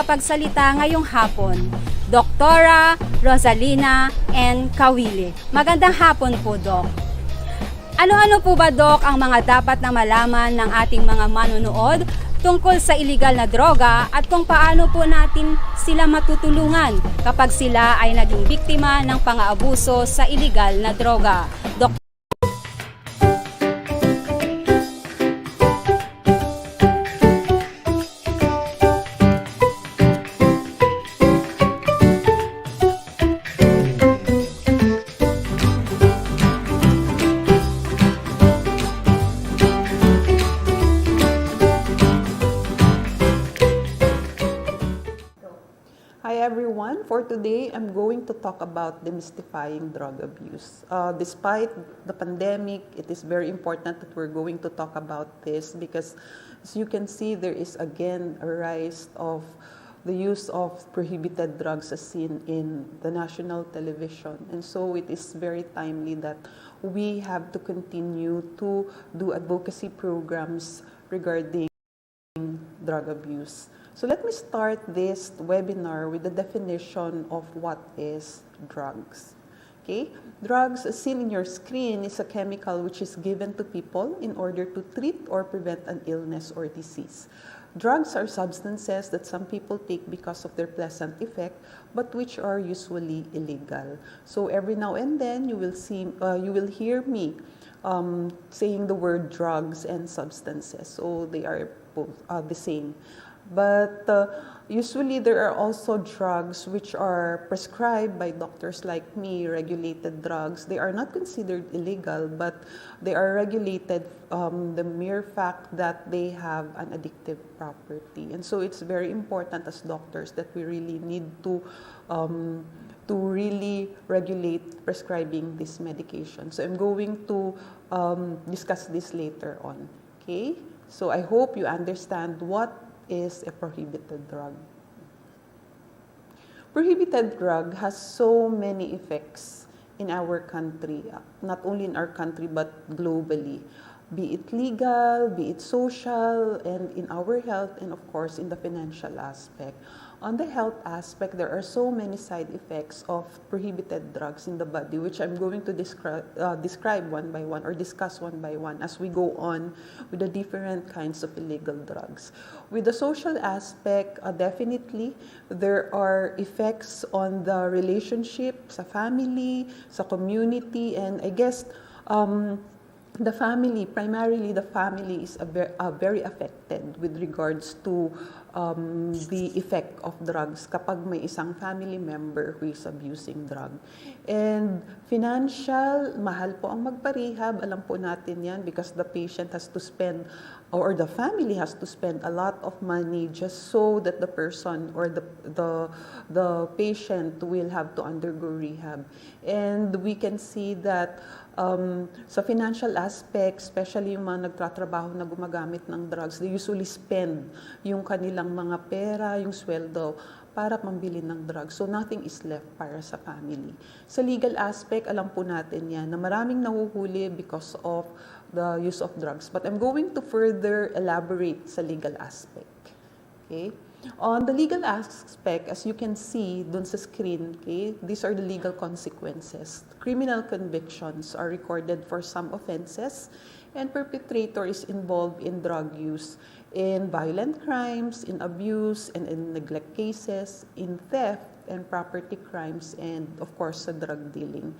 makakapagsalita ngayong hapon, Doktora Rosalina N. Kawili. Magandang hapon po, Dok. Ano-ano po ba, Dok, ang mga dapat na malaman ng ating mga manonood tungkol sa iligal na droga at kung paano po natin sila matutulungan kapag sila ay naging biktima ng pang-aabuso sa iligal na droga? Dok. Hi everyone, for today I'm going to talk about demystifying drug abuse. Despite the pandemic, it is very important that we're going to talk about this because as you can see, there is again a rise of the use of prohibited drugs as seen in the national television. And so it is very timely that we have to continue to do advocacy programs regarding drug abuse. So let me start this webinar with the definition of what is drugs. Okay? Drugs, as seen in your screen, is a chemical which is given to people in order to treat or prevent an illness or disease. Drugs are substances that some people take because of their pleasant effect, but which are usually illegal. So every now and then, you will hear me saying the word drugs and substances. So they are both the same. But usually there are also drugs which are prescribed by doctors like me, regulated drugs. They are not considered illegal, but they are regulated the mere fact that they have an addictive property. And so it's very important as doctors that we really need to really regulate prescribing this medication. So I'm going to discuss this later on. Okay? So I hope you understand what is a prohibited drug. Prohibited drug has so many effects in our country, not only in our country but globally, be it legal, be it social, and in our health, and of course in the financial aspect. On the health aspect, there are so many side effects of prohibited drugs in the body, which I'm going to describe one by one or discuss one by one as we go on with the different kinds of illegal drugs. With the social aspect, definitely there are effects on the relationship, sa family, sa community, and I guess the family, primarily the family is very affected with regards to the effect of drugs kapag may isang family member who is abusing drug. And financial, mahal po ang magpa-rehab, alam po natin yan because the patient has to spend or the family has to spend a lot of money just so that the person or the patient will have to undergo rehab. And we can see that sa financial aspect, especially yung mga nagtatrabaho na gumagamit ng drugs, they usually spend yung kanilang mga pera, yung sweldo, para pambili ng drugs. So nothing is left para sa family. Sa legal aspect, alam po natin yan, na maraming nahuhuli because of the use of drugs. But I'm going to further elaborate sa legal aspect. Okay? On the legal aspect, as you can see dun sa screen, okay, these are the legal consequences. Criminal convictions are recorded for some offenses, and perpetrator is involved in drug use, in violent crimes, in abuse, and in neglect cases, in theft and property crimes, and of course sa drug dealing.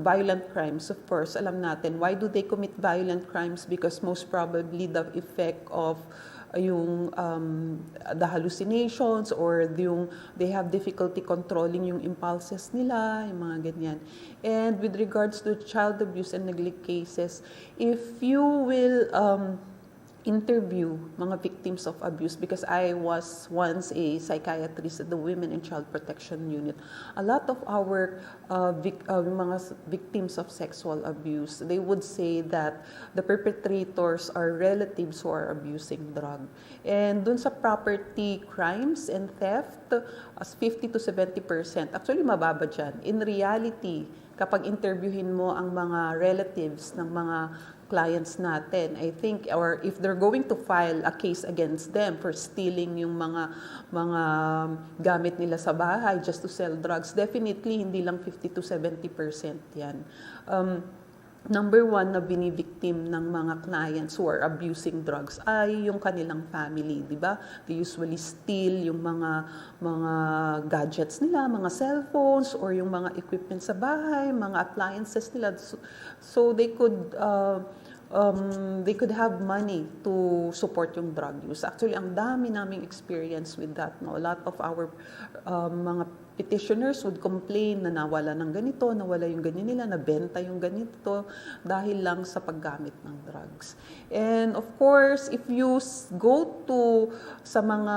Violent crimes, of course, alam natin, why do they commit violent crimes? Because most probably the effect of yung the hallucinations or yung they have difficulty controlling yung impulses nila, yung mga ganyan. And with regards to child abuse and neglect cases, if you will interview mga victims of abuse, because I was once a psychiatrist at the Women and Child Protection Unit. A lot of our mga victims of sexual abuse, they would say that the perpetrators are relatives who are abusing drug. And dun sa property crimes and theft, as 50 to 70%, actually mababa dyan. In reality, kapag interviewin mo ang mga relatives ng mga clients natin. I think, or if they're going to file a case against them for stealing yung mga gamit nila sa bahay just to sell drugs, definitely hindi lang 50 to 70% yan. Number one na binivictim ng mga clients who are abusing drugs ay yung kanilang family, di ba? They usually steal yung mga gadgets nila, mga cellphones, or yung mga equipment sa bahay, mga appliances nila. So they could have money to support yung drug use. Actually, ang dami naming experience with that. No? A lot of our mga petitioners would complain na nawala ng ganito, nawala yung ganyan nila, nabenta yung ganito dahil lang sa paggamit ng drugs. And of course, if you go to sa mga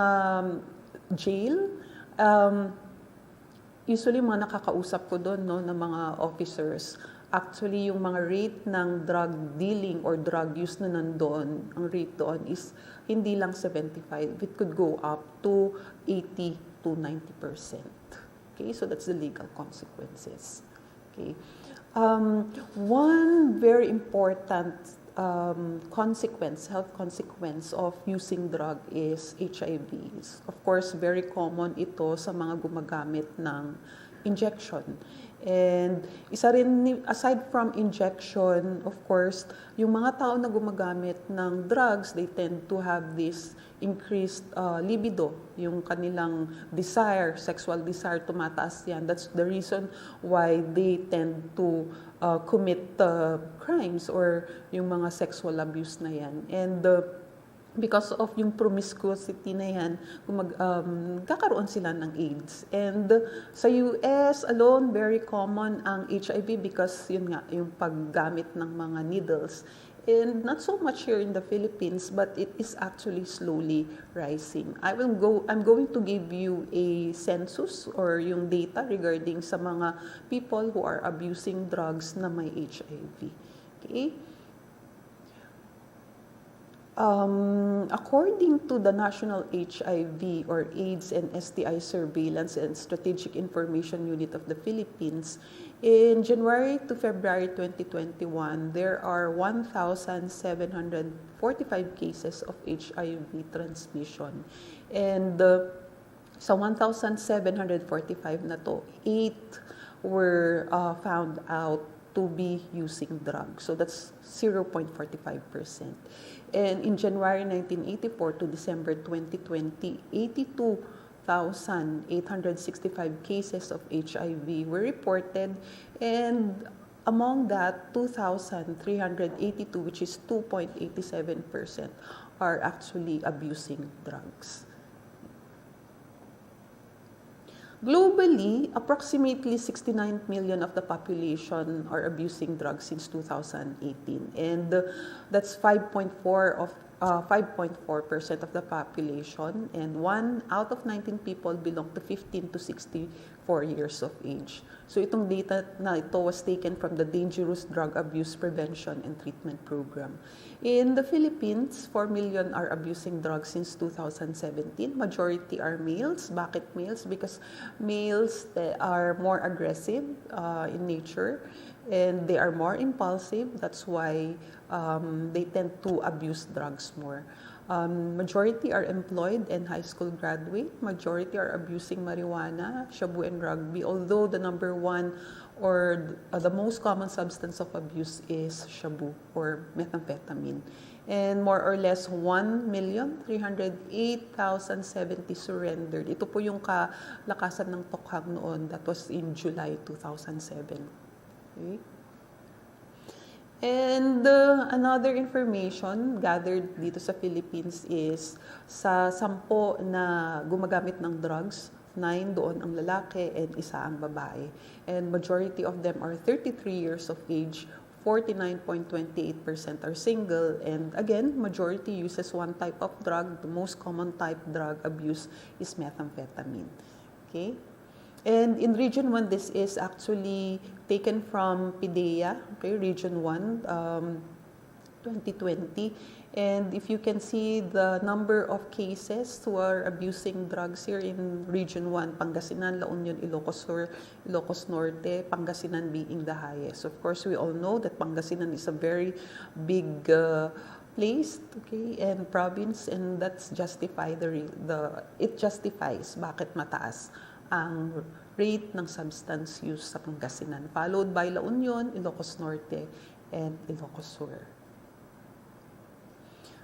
jail, usually mga nakakausap ko doon no, ng mga officers, actually yung mga rate ng drug dealing or drug use na nandoon, ang rate doon is hindi lang 75, it could go up to 80 to 90%. Okay, so that's the legal consequences. Okay, one very important health consequence of using drug is HIV. Of course, very common ito sa mga gumagamit ng injection. And isa rin, aside from injection, of course, yung mga tao na gumagamit ng drugs, they tend to have this increased libido, yung kanilang desire, sexual desire, tumataas yan. That's the reason why they tend to commit crimes or yung mga sexual abuse na yan. And because of yung promiscuity na yan, kakaroon sila ng AIDS. And sa US alone, very common ang HIV because yun nga, yung paggamit ng mga needles. And not so much here in the Philippines, but it is actually slowly rising. I'm going to give you a census or yung data regarding sa mga people who are abusing drugs na may HIV. Okay? According to the National HIV or AIDS and STI Surveillance and Strategic Information Unit of the Philippines, in January to February 2021, there are 1,745 cases of HIV transmission. And sa 1,745 na to, 8 were found out to be using drugs. So that's 0.45%. And in January 1984 to December 2020, 82,865 cases of HIV were reported, and among that, 2,382, which is 2.87%, are actually abusing drugs. Globally, approximately 69 million of the population are abusing drugs since 2018, and that's 5.4% of the population, and 1 out of 19 people belong to 15 to 64 years of age. So itong data na ito was taken from the Dangerous Drug Abuse Prevention and Treatment Program. In the Philippines, 4 million are abusing drugs since 2017. Majority are males. Bakit males? Because males are more aggressive in nature and they are more impulsive. That's why they tend to abuse drugs more. Majority are employed and high school graduate. Majority are abusing marijuana, shabu, and rugby. Although the number one or the most common substance of abuse is shabu or methamphetamine. And more or less 1,308,070 surrendered. Ito po yung kalakasan ng tokhang noon. That was in July 2007. Okay? And another information gathered dito sa Philippines is sa 10 na gumagamit ng drugs, 9 doon ang lalaki and 1 ang babae. And majority of them are 33 years of age, 49.28% are single, and again, majority uses one type of drug. The most common type drug abuse is methamphetamine. Okay? And in Region 1, this is actually taken from PIDEA, okay, Region 1, 2020. And if you can see the number of cases who are abusing drugs here in Region 1, Pangasinan, La Union, Ilocos Sur, Ilocos Norte, Pangasinan being the highest. Of course, we all know that Pangasinan is a very big place, okay, and province, and that's justify it justifies bakit mataas ang rate ng substance use sa Pangasinan, followed by La Union, Ilocos Norte, and Ilocos Sur.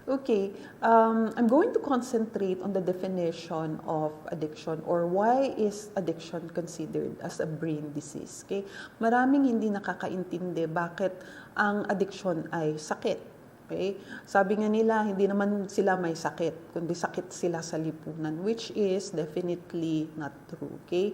Okay, I'm going to concentrate on the definition of addiction, or why is addiction considered as a brain disease. Okay? Maraming hindi nakakaintindi bakit ang addiction ay sakit. Okay? Sabi nga nila, hindi naman sila may sakit, kundi sakit sila sa lipunan, which is definitely not true. Okay?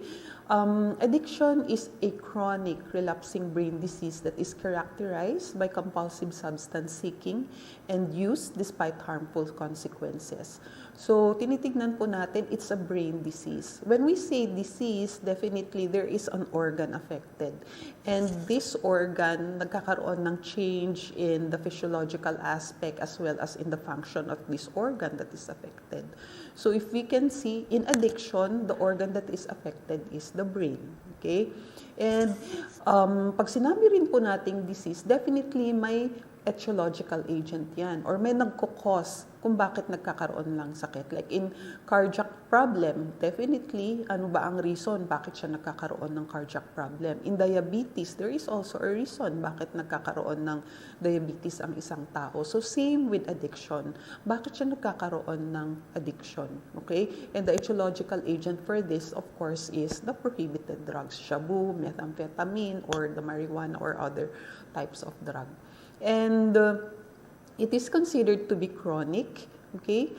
Addiction is a chronic relapsing brain disease that is characterized by compulsive substance seeking and use despite harmful consequences. So, tinitignan po natin, it's a brain disease. When we say disease, definitely there is an organ affected. And this organ, nagkakaroon ng change in the physiological aspect as well as in the function of this organ that is affected. So, if we can see, in addiction, the organ that is affected is the brain. Okay? And pag sinabi rin po nating disease, definitely may etiological agent yan, or may nagkukos kung bakit nagkakaroon lang sakit. Like in cardiac problem, definitely, ano ba ang reason bakit siya nagkakaroon ng cardiac problem? In diabetes, there is also a reason bakit nagkakaroon ng diabetes ang isang tao. So same with addiction. Bakit siya nagkakaroon ng addiction? Okay? And the etiological agent for this, of course, is the prohibited drugs, shabu, methamphetamine, or the marijuana, or other types of drug. And it is considered to be chronic, okay?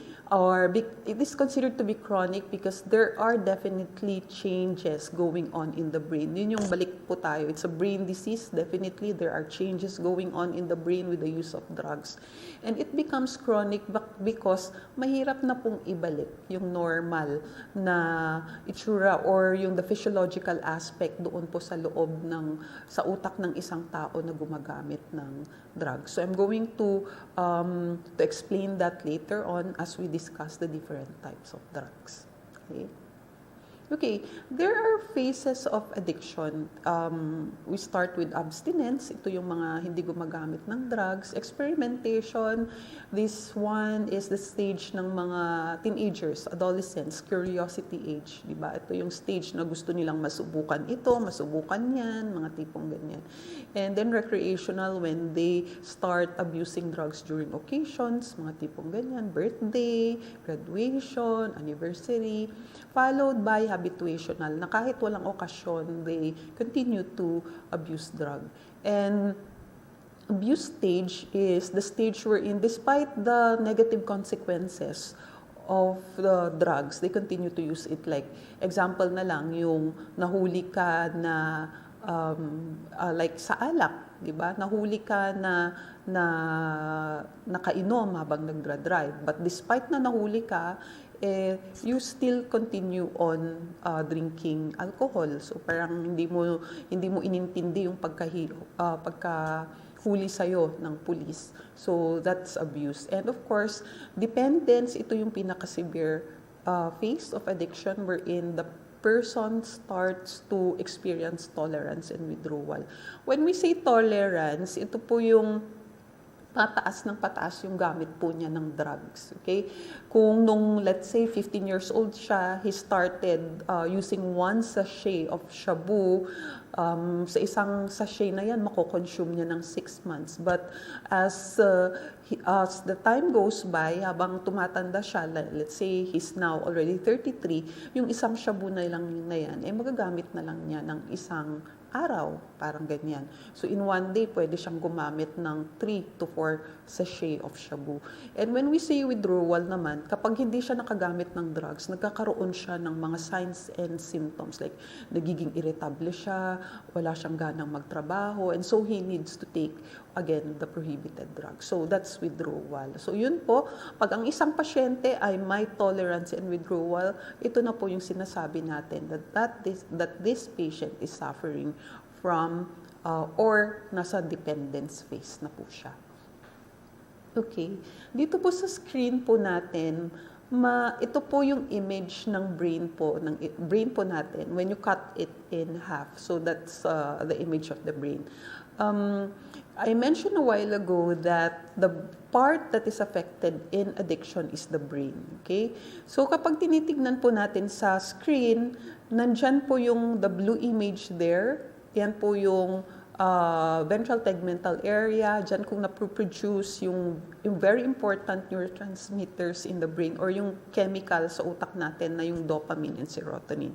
It is considered to be chronic because there are definitely changes going on in the brain. Yun yung balik po tayo. It's a brain disease. Definitely, there are changes going on in the brain with the use of drugs. And it becomes chronic because mahirap na pong ibalik yung normal na itsura or yung the physiological aspect doon po sa loob sa utak ng isang tao na gumagamit ng drugs. So I'm going to explain that later on as we discuss the different types of drugs. Okay, there are phases of addiction. We start with abstinence. Ito yung mga hindi gumagamit ng drugs. Experimentation. This one is the stage ng mga teenagers, adolescents, curiosity age. Diba? Ito yung stage na gusto nilang masubukan ito, masubukan yan, mga tipong ganyan. And then recreational, when they start abusing drugs during occasions, mga tipong ganyan, birthday, graduation, anniversary, followed by habituational, na kahit walang okasyon, they continue to abuse drug. And abuse stage is the stage wherein despite the negative consequences of the drugs, they continue to use it. Like, example na lang, yung nahuli ka na, like sa alak, di ba? Nahuli ka na nakainom habang nagdra-drive. But despite na nahuli ka, you still continue on drinking alcohol. So parang hindi mo inintindi yung pagkahuli sa'yo ng pulis. So that's abuse. And of course, dependence, ito yung pinaka-severe phase of addiction wherein the person starts to experience tolerance and withdrawal. When we say tolerance, ito po yung pataas ng pataas yung gamit po niya ng drugs. Okay? Kung nung, let's say, 15 years old siya, he started using one sachet of shabu. Sa isang sachet na yan, mako-consume niya ng 6 months. But as the time goes by, habang tumatanda siya, let's say he's now already 33, yung isang shabu na yan, magagamit na lang niya ng isang araw, parang ganyan. So in one day, pwede siyang gumamit ng 3 to 4 sachet of shabu. And when we say withdrawal naman, kapag hindi siya nakagamit ng drugs, nagkakaroon siya ng mga signs and symptoms, like nagiging irritable siya, wala siyang ganang magtrabaho, and so he needs to take again the prohibited drugs. So that's withdrawal. So yun po, pag ang isang pasyente ay may tolerance and withdrawal, ito na po yung sinasabi natin that this patient is suffering from or nasa dependence phase na po siya. Okay. Dito po sa screen po natin, ito po yung image ng brain po natin when you cut it in half. So that's the image of the brain. I mentioned a while ago that the part that is affected in addiction is the brain. Okay? So kapag tinitignan po natin sa screen, nandyan po yung the blue image there. Yan po yung ventral tegmental area, dyan kung naproproduce yung very important neurotransmitters in the brain or yung chemical sa utak natin na yung dopamine and serotonin.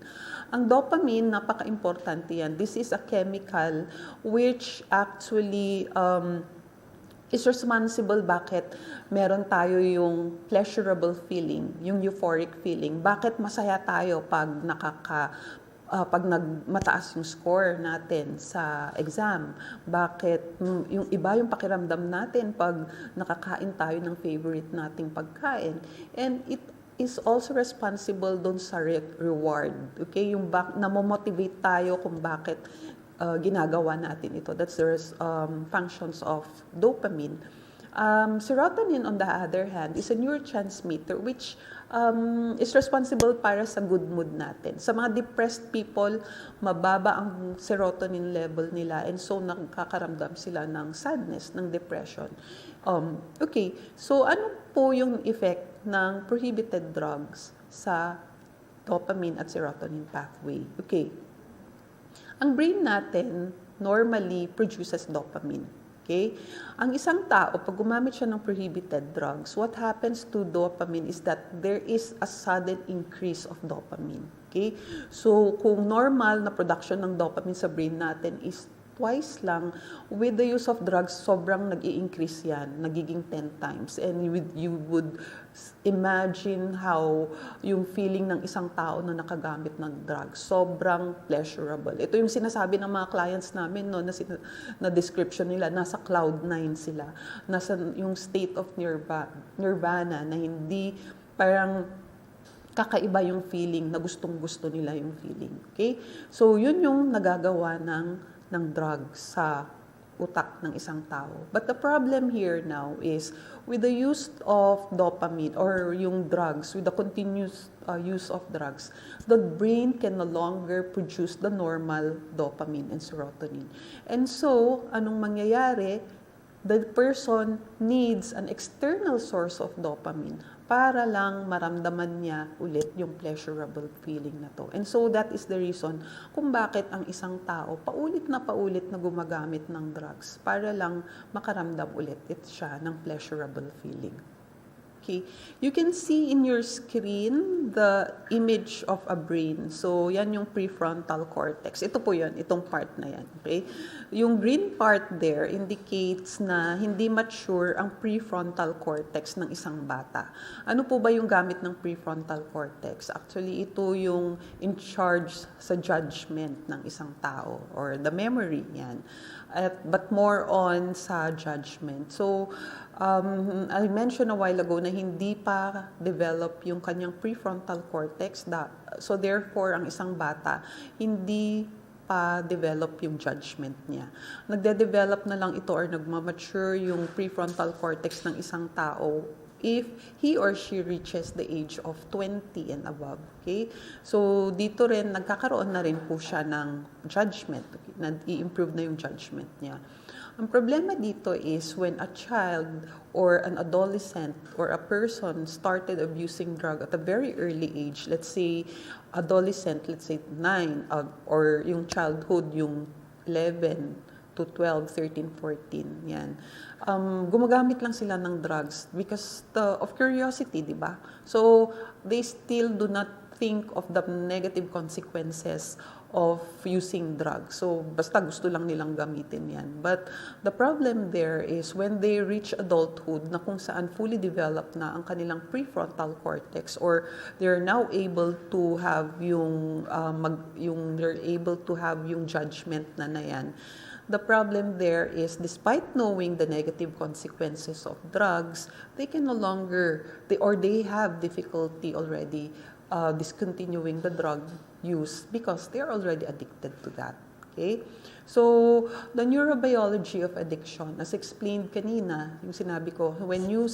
Ang dopamine, napaka-importante yan. This is a chemical which actually is responsible bakit meron tayo yung pleasurable feeling, yung euphoric feeling. Bakit masaya tayo pag pag mataas yung score natin sa exam. Bakit yung iba yung pakiramdam natin pag nakakain tayo ng favorite nating pagkain. And it is also responsible doon sa reward. Okay? Yung namomotivate tayo kung bakit ginagawa natin ito. That's the functions of dopamine. Serotonin, on the other hand, is a neurotransmitter which is responsible para sa good mood natin. Sa mga depressed people, mababa ang serotonin level nila and so nakakaramdam sila ng sadness, ng depression. Okay, so ano po yung effect ng prohibited drugs sa dopamine at serotonin pathway? Okay, ang brain natin normally produces dopamine. Okay? Ang isang tao, pag gumamit siya ng prohibited drugs, what happens to dopamine is that there is a sudden increase of dopamine. Okay? So, kung normal na production ng dopamine sa brain natin is twice lang, with the use of drugs, sobrang nag-i-increase yan, nagiging 10 times. And you would imagine how yung feeling ng isang tao na nakagamit ng drugs, sobrang pleasurable. Ito yung sinasabi ng mga clients namin, no, na description nila, nasa cloud 9 sila, nasa yung state of nirvana, na hindi parang kakaiba yung feeling, na gustong-gusto nila yung feeling. Okay? So, yun yung nagagawa ng drugs sa utak ng isang tao. But the problem here now is with the use of dopamine or yung drugs, with the continuous use of drugs, the brain can no longer produce the normal dopamine and serotonin. And so, anong mangyayari? The person needs an external source of dopamine para lang maramdaman niya ulit yung pleasurable feeling na to. And so that is the reason kung bakit ang isang tao paulit na gumagamit ng drugs para lang makaramdam ulit siya ng pleasurable feeling. Okay, you can see in your screen the image of a brain. So, yan yung prefrontal cortex. Ito po yan, itong part na yan. Okay? Yung green part there indicates na hindi mature ang prefrontal cortex ng isang bata. Ano po ba yung gamit ng prefrontal cortex? Actually, ito yung in charge sa judgment ng isang tao or the memory yan. But more on sa judgment. So, I mentioned a while ago na hindi pa develop yung kanyang prefrontal cortex. So therefore, ang isang bata, hindi pa develop yung judgment niya. Nagde-develop na lang ito or nagmamature yung prefrontal cortex ng isang tao if he or she reaches the age of 20 and above. Okay? So, dito rin, nagkakaroon na rin po siya ng judgment. Okay? I-improve na yung judgment niya. Ang problema dito is when a child or an adolescent or a person started abusing drug at a very early age, let's say adolescent, let's say 9, or yung childhood, yung 11 to 12, 13, 14, yan. Gumagamit lang sila ng drugs because of curiosity, di ba? So, they still do not think of the negative consequences of using drugs. So, basta gusto lang nilang gamitin yan. But the problem there is when they reach adulthood na kung saan fully developed na ang kanilang prefrontal cortex or they're now able to have they're able to have yung judgment na yan. The problem there is despite knowing the negative consequences of drugs, they can no longer, they have difficulty already discontinuing the drug use because they're already addicted to that. Okay? So, the neurobiology of addiction, as explained kanina, yung sinabi ko, when you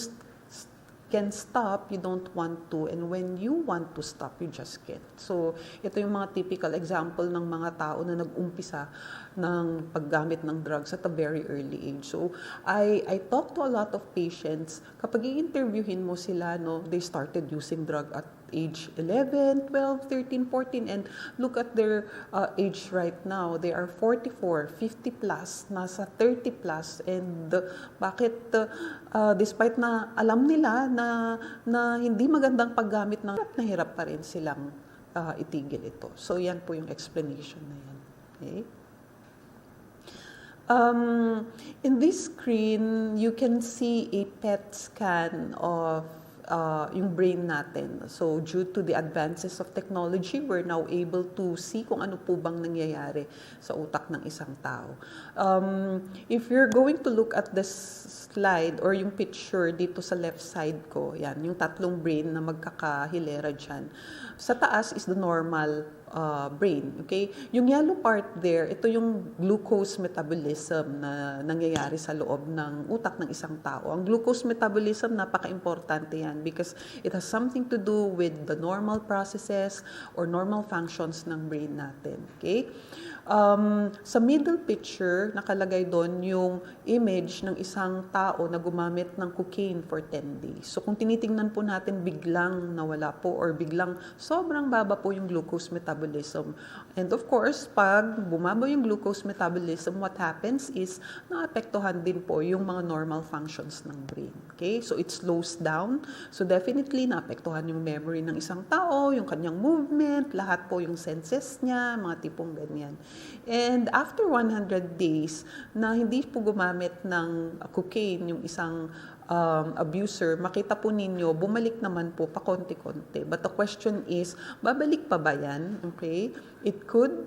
can stop, you don't want to, and when you want to stop, you just can't. So, ito yung mga typical example ng mga tao na nag-umpisa ng paggamit ng drugs at a very early age. So, I talk to a lot of patients, kapag i-interviewin mo sila, no, they started using drug at age 11, 12, 13, 14, and look at their age right now. They are 44, 50 plus, nasa 30 plus, and bakit despite na alam nila na hindi magandang paggamit ng na hirap pa rin silang itigil ito. So yan po yung explanation na yan. Okay? In this screen, you can see a PET scan of yung brain natin. So, due to the advances of technology, we're now able to see kung ano po bang nangyayari sa utak ng isang tao. If you're going to look at this slide or yung picture dito sa left side ko, yan, yung tatlong brain na magkakahilera dyan. Sa taas is the normal brain, okay? Yung yellow part there, ito yung glucose metabolism na nangyayari sa loob ng utak ng isang tao. Ang glucose metabolism, napaka-importante yan because it has something to do with the normal processes or normal functions ng brain natin, okay? Sa middle picture, nakalagay doon yung image ng isang tao na gumamit ng cocaine for 10 days. So kung tinitingnan po natin, biglang nawala po or biglang sobrang baba po yung glucose metabolism. And of course, pag bumaba yung glucose metabolism, what happens is naapektuhan din po yung mga normal functions ng brain. Okay? So it slows down. So definitely naapektuhan yung memory ng isang tao, yung kanyang movement, lahat po yung senses niya, mga tipong ganyan. And after 100 days na hindi po gumamit ng cocaine yung isang abuser, makita po ninyo, bumalik naman po pa konti-konti. But the question is, babalik pa ba yan? Okay? It could,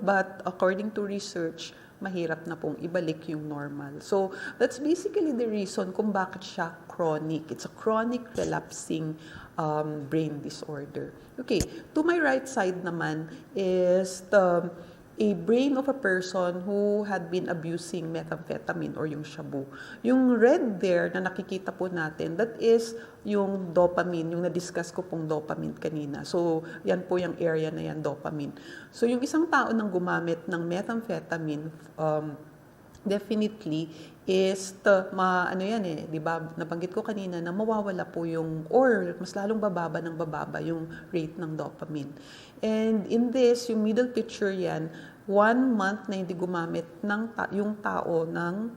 but according to research, mahirap na pong ibalik yung normal. So, that's basically the reason kung bakit siya chronic. It's a chronic relapsing brain disorder. Okay, to my right side naman is a brain of a person who had been abusing methamphetamine or yung shabu. Yung red there na nakikita po natin, that is yung dopamine, yung na-discuss ko pong dopamine kanina. So, yan po yung area na yan, dopamine. So, yung isang tao nang gumamit ng methamphetamine, definitely is di ba, nabanggit ko kanina na mawawala po yung, or mas lalong bababa yung rate ng dopamine. And in this, yung middle picture yan, 1 month na hindi gumamit yung tao ng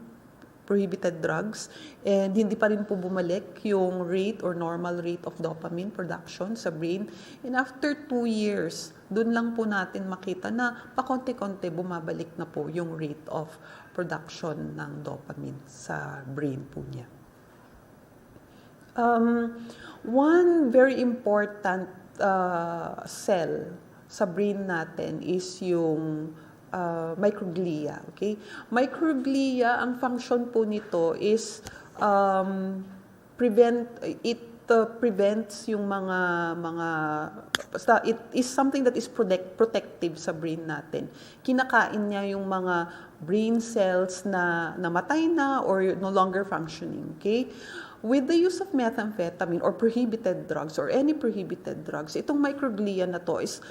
prohibited drugs, and hindi pa rin po bumalik yung rate or normal rate of dopamine production sa brain. And after 2 years, dun lang po natin makita na pakonti-konti bumabalik na po yung rate of production ng dopamine sa brain po niya. One very important cell sa brain natin is yung microglia, okay? Microglia, ang function po nito is prevents yung basta it is something that is protective sa brain natin. Kinakain niya yung mga brain cells na namatay na or no longer functioning, okay? With the use of methamphetamine or prohibited drugs or any prohibited drugs, itong microglia na to is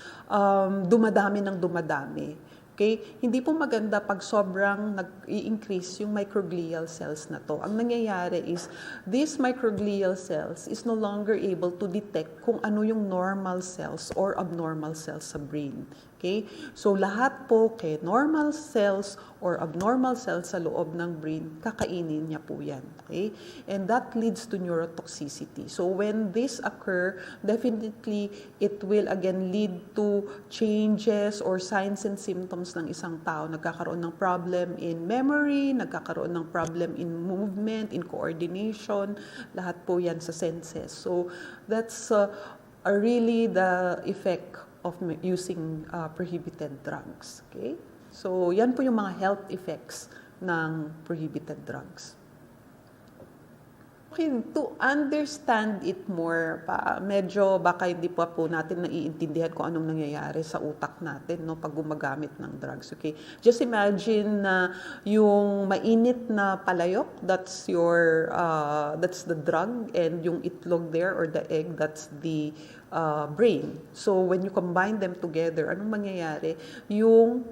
dumadami ng dumadami. Okay? Hindi po maganda pag sobrang nag-i-increase yung microglial cells na to. Ang nangyayari is, these microglial cells is no longer able to detect kung ano yung normal cells or abnormal cells sa brain. Okay? So, lahat po kay normal cells or abnormal cells sa loob ng brain, kakainin niya po yan. Okay? And that leads to neurotoxicity. So, when this occur, definitely, it will again lead to changes or signs and symptoms ng isang tao. Nagkakaroon ng problem in memory, nagkakaroon ng problem in movement, in coordination, lahat po yan sa senses. So, that's really the effect of using prohibited drugs. Okay? So, yan po yung mga health effects ng prohibited drugs. Okay, to understand it more, medyo baka hindi pa po natin naiintindihan kung anong nangyayari sa utak natin, no, pag gumagamit ng drugs. Okay, just imagine na yung mainit na palayok, that's the drug, and yung itlog there or the egg, that's the brain. So when you combine them together, anong mangyayari? Yung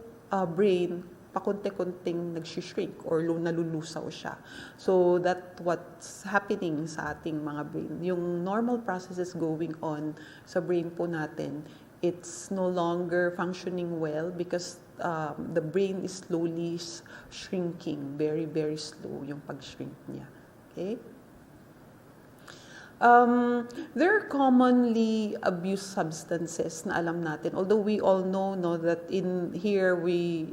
brain pakunti-kunting nag-shrink or nalulusaw siya. So that what's happening sa ating mga brain. Yung normal processes going on sa brain po natin, it's no longer functioning well because the brain is slowly shrinking, very, very slow yung pag-shrink niya. Okay? There are commonly abused substances na alam natin. Although we all know that in here we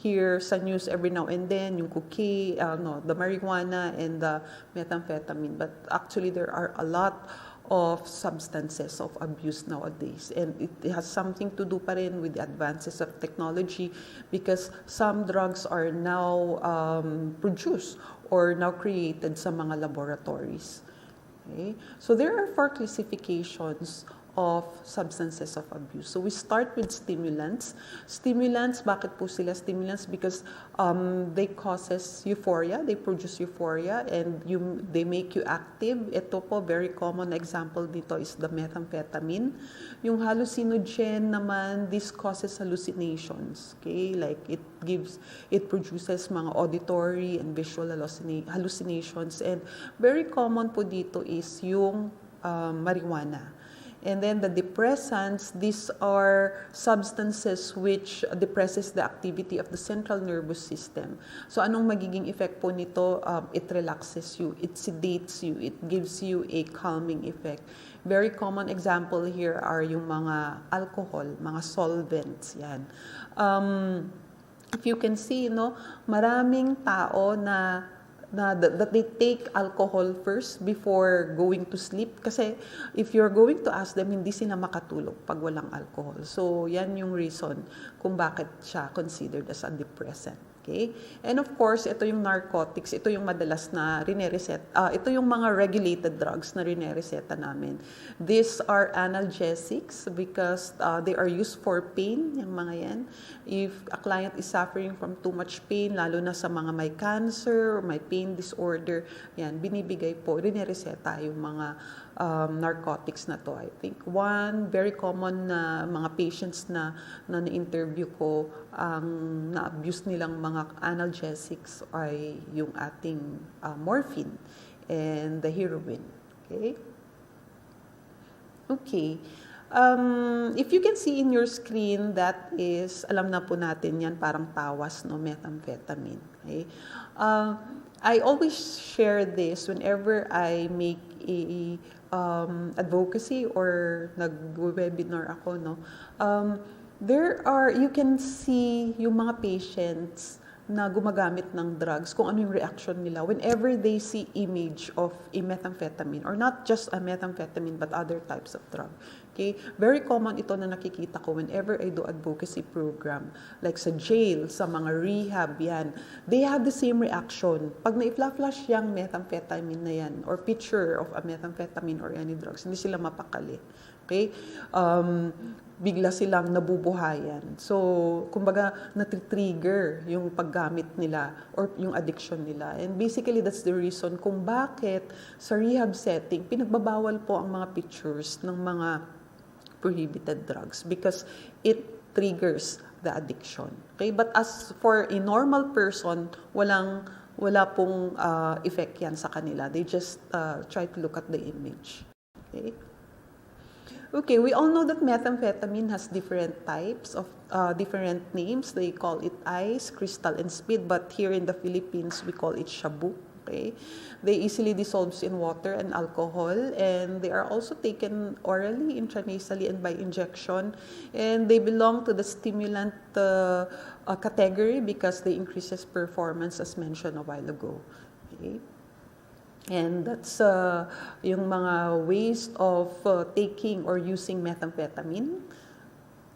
hear sa news every now and then, yung cocaine, the marijuana and the methamphetamine. But actually, there are a lot of substances of abuse nowadays. And it has something to do pa rin with the advances of technology because some drugs are now produced or now created sa mga laboratories. Okay? So there are 4 classifications of substances of abuse. So we start with stimulants. Stimulants, bakit po sila stimulants? Because they causes euphoria, they produce euphoria, and they make you active. Ito po, very common example dito is the methamphetamine. Yung hallucinogen naman, this causes hallucinations. Okay, like it produces mga auditory and visual hallucinations. And very common po dito is yung marijuana. And then the depressants, these are substances which depresses the activity of the central nervous system. So anong magiging effect po nito? It relaxes you, it sedates you, it gives you a calming effect. Very common example here are yung mga alcohol, mga solvents, yan. If you can see, maraming tao that they take alcohol first before going to sleep. Kasi if you're going to ask them, hindi sila makatulog pag walang alcohol. So, yan yung reason kung bakit siya considered as a depressant. Okay? And of course, ito yung narcotics, ito yung madalas na ito yung mga regulated drugs na rinereseta namin. These are analgesics because they are used for pain, yung mga yan. If a client is suffering from too much pain, lalo na sa mga may cancer or may pain disorder, yan, binibigay po, rinereseta yung mga narcotics na to. I think one very common na mga patients na na-interview ko, ang na-abuse nilang mga analgesics ay yung ating morphine and the heroin. Okay? Okay. If you can see in your screen, that is, alam na po natin yan, parang tawas, methamphetamine. Okay? I always share this whenever I make a advocacy or nag-webinar ako, you can see yung mga patients na gumagamit ng drugs, kung ano yung reaction nila whenever they see image of a methamphetamine, or not just a methamphetamine but other types of drug. Okay? Very common ito na nakikita ko whenever I do advocacy program, like sa jail, sa mga rehab, yan. They have the same reaction. Pag na-flash yung methamphetamine na yan, or picture of a methamphetamine or any drugs, hindi sila mapakali. Okay? Bigla silang nabubuhayan. So, kumbaga, natitrigger yung paggamit nila or yung addiction nila. And basically, that's the reason kung bakit sa rehab setting, pinagbabawal po ang mga pictures ng mga prohibited drugs because it triggers the addiction. Okay? But as for a normal person, wala pong effect yan sa kanila. They just try to look at the image. Okay? Okay, we all know that methamphetamine has different types of different names. They call it ice, crystal, and speed. But here in the Philippines, we call it shabu. Okay, they easily dissolve in water and alcohol, and they are also taken orally, intranasally, and by injection. And they belong to the stimulant category because they increases performance, as mentioned a while ago. Okay. And that's yung mga ways of taking or using methamphetamine.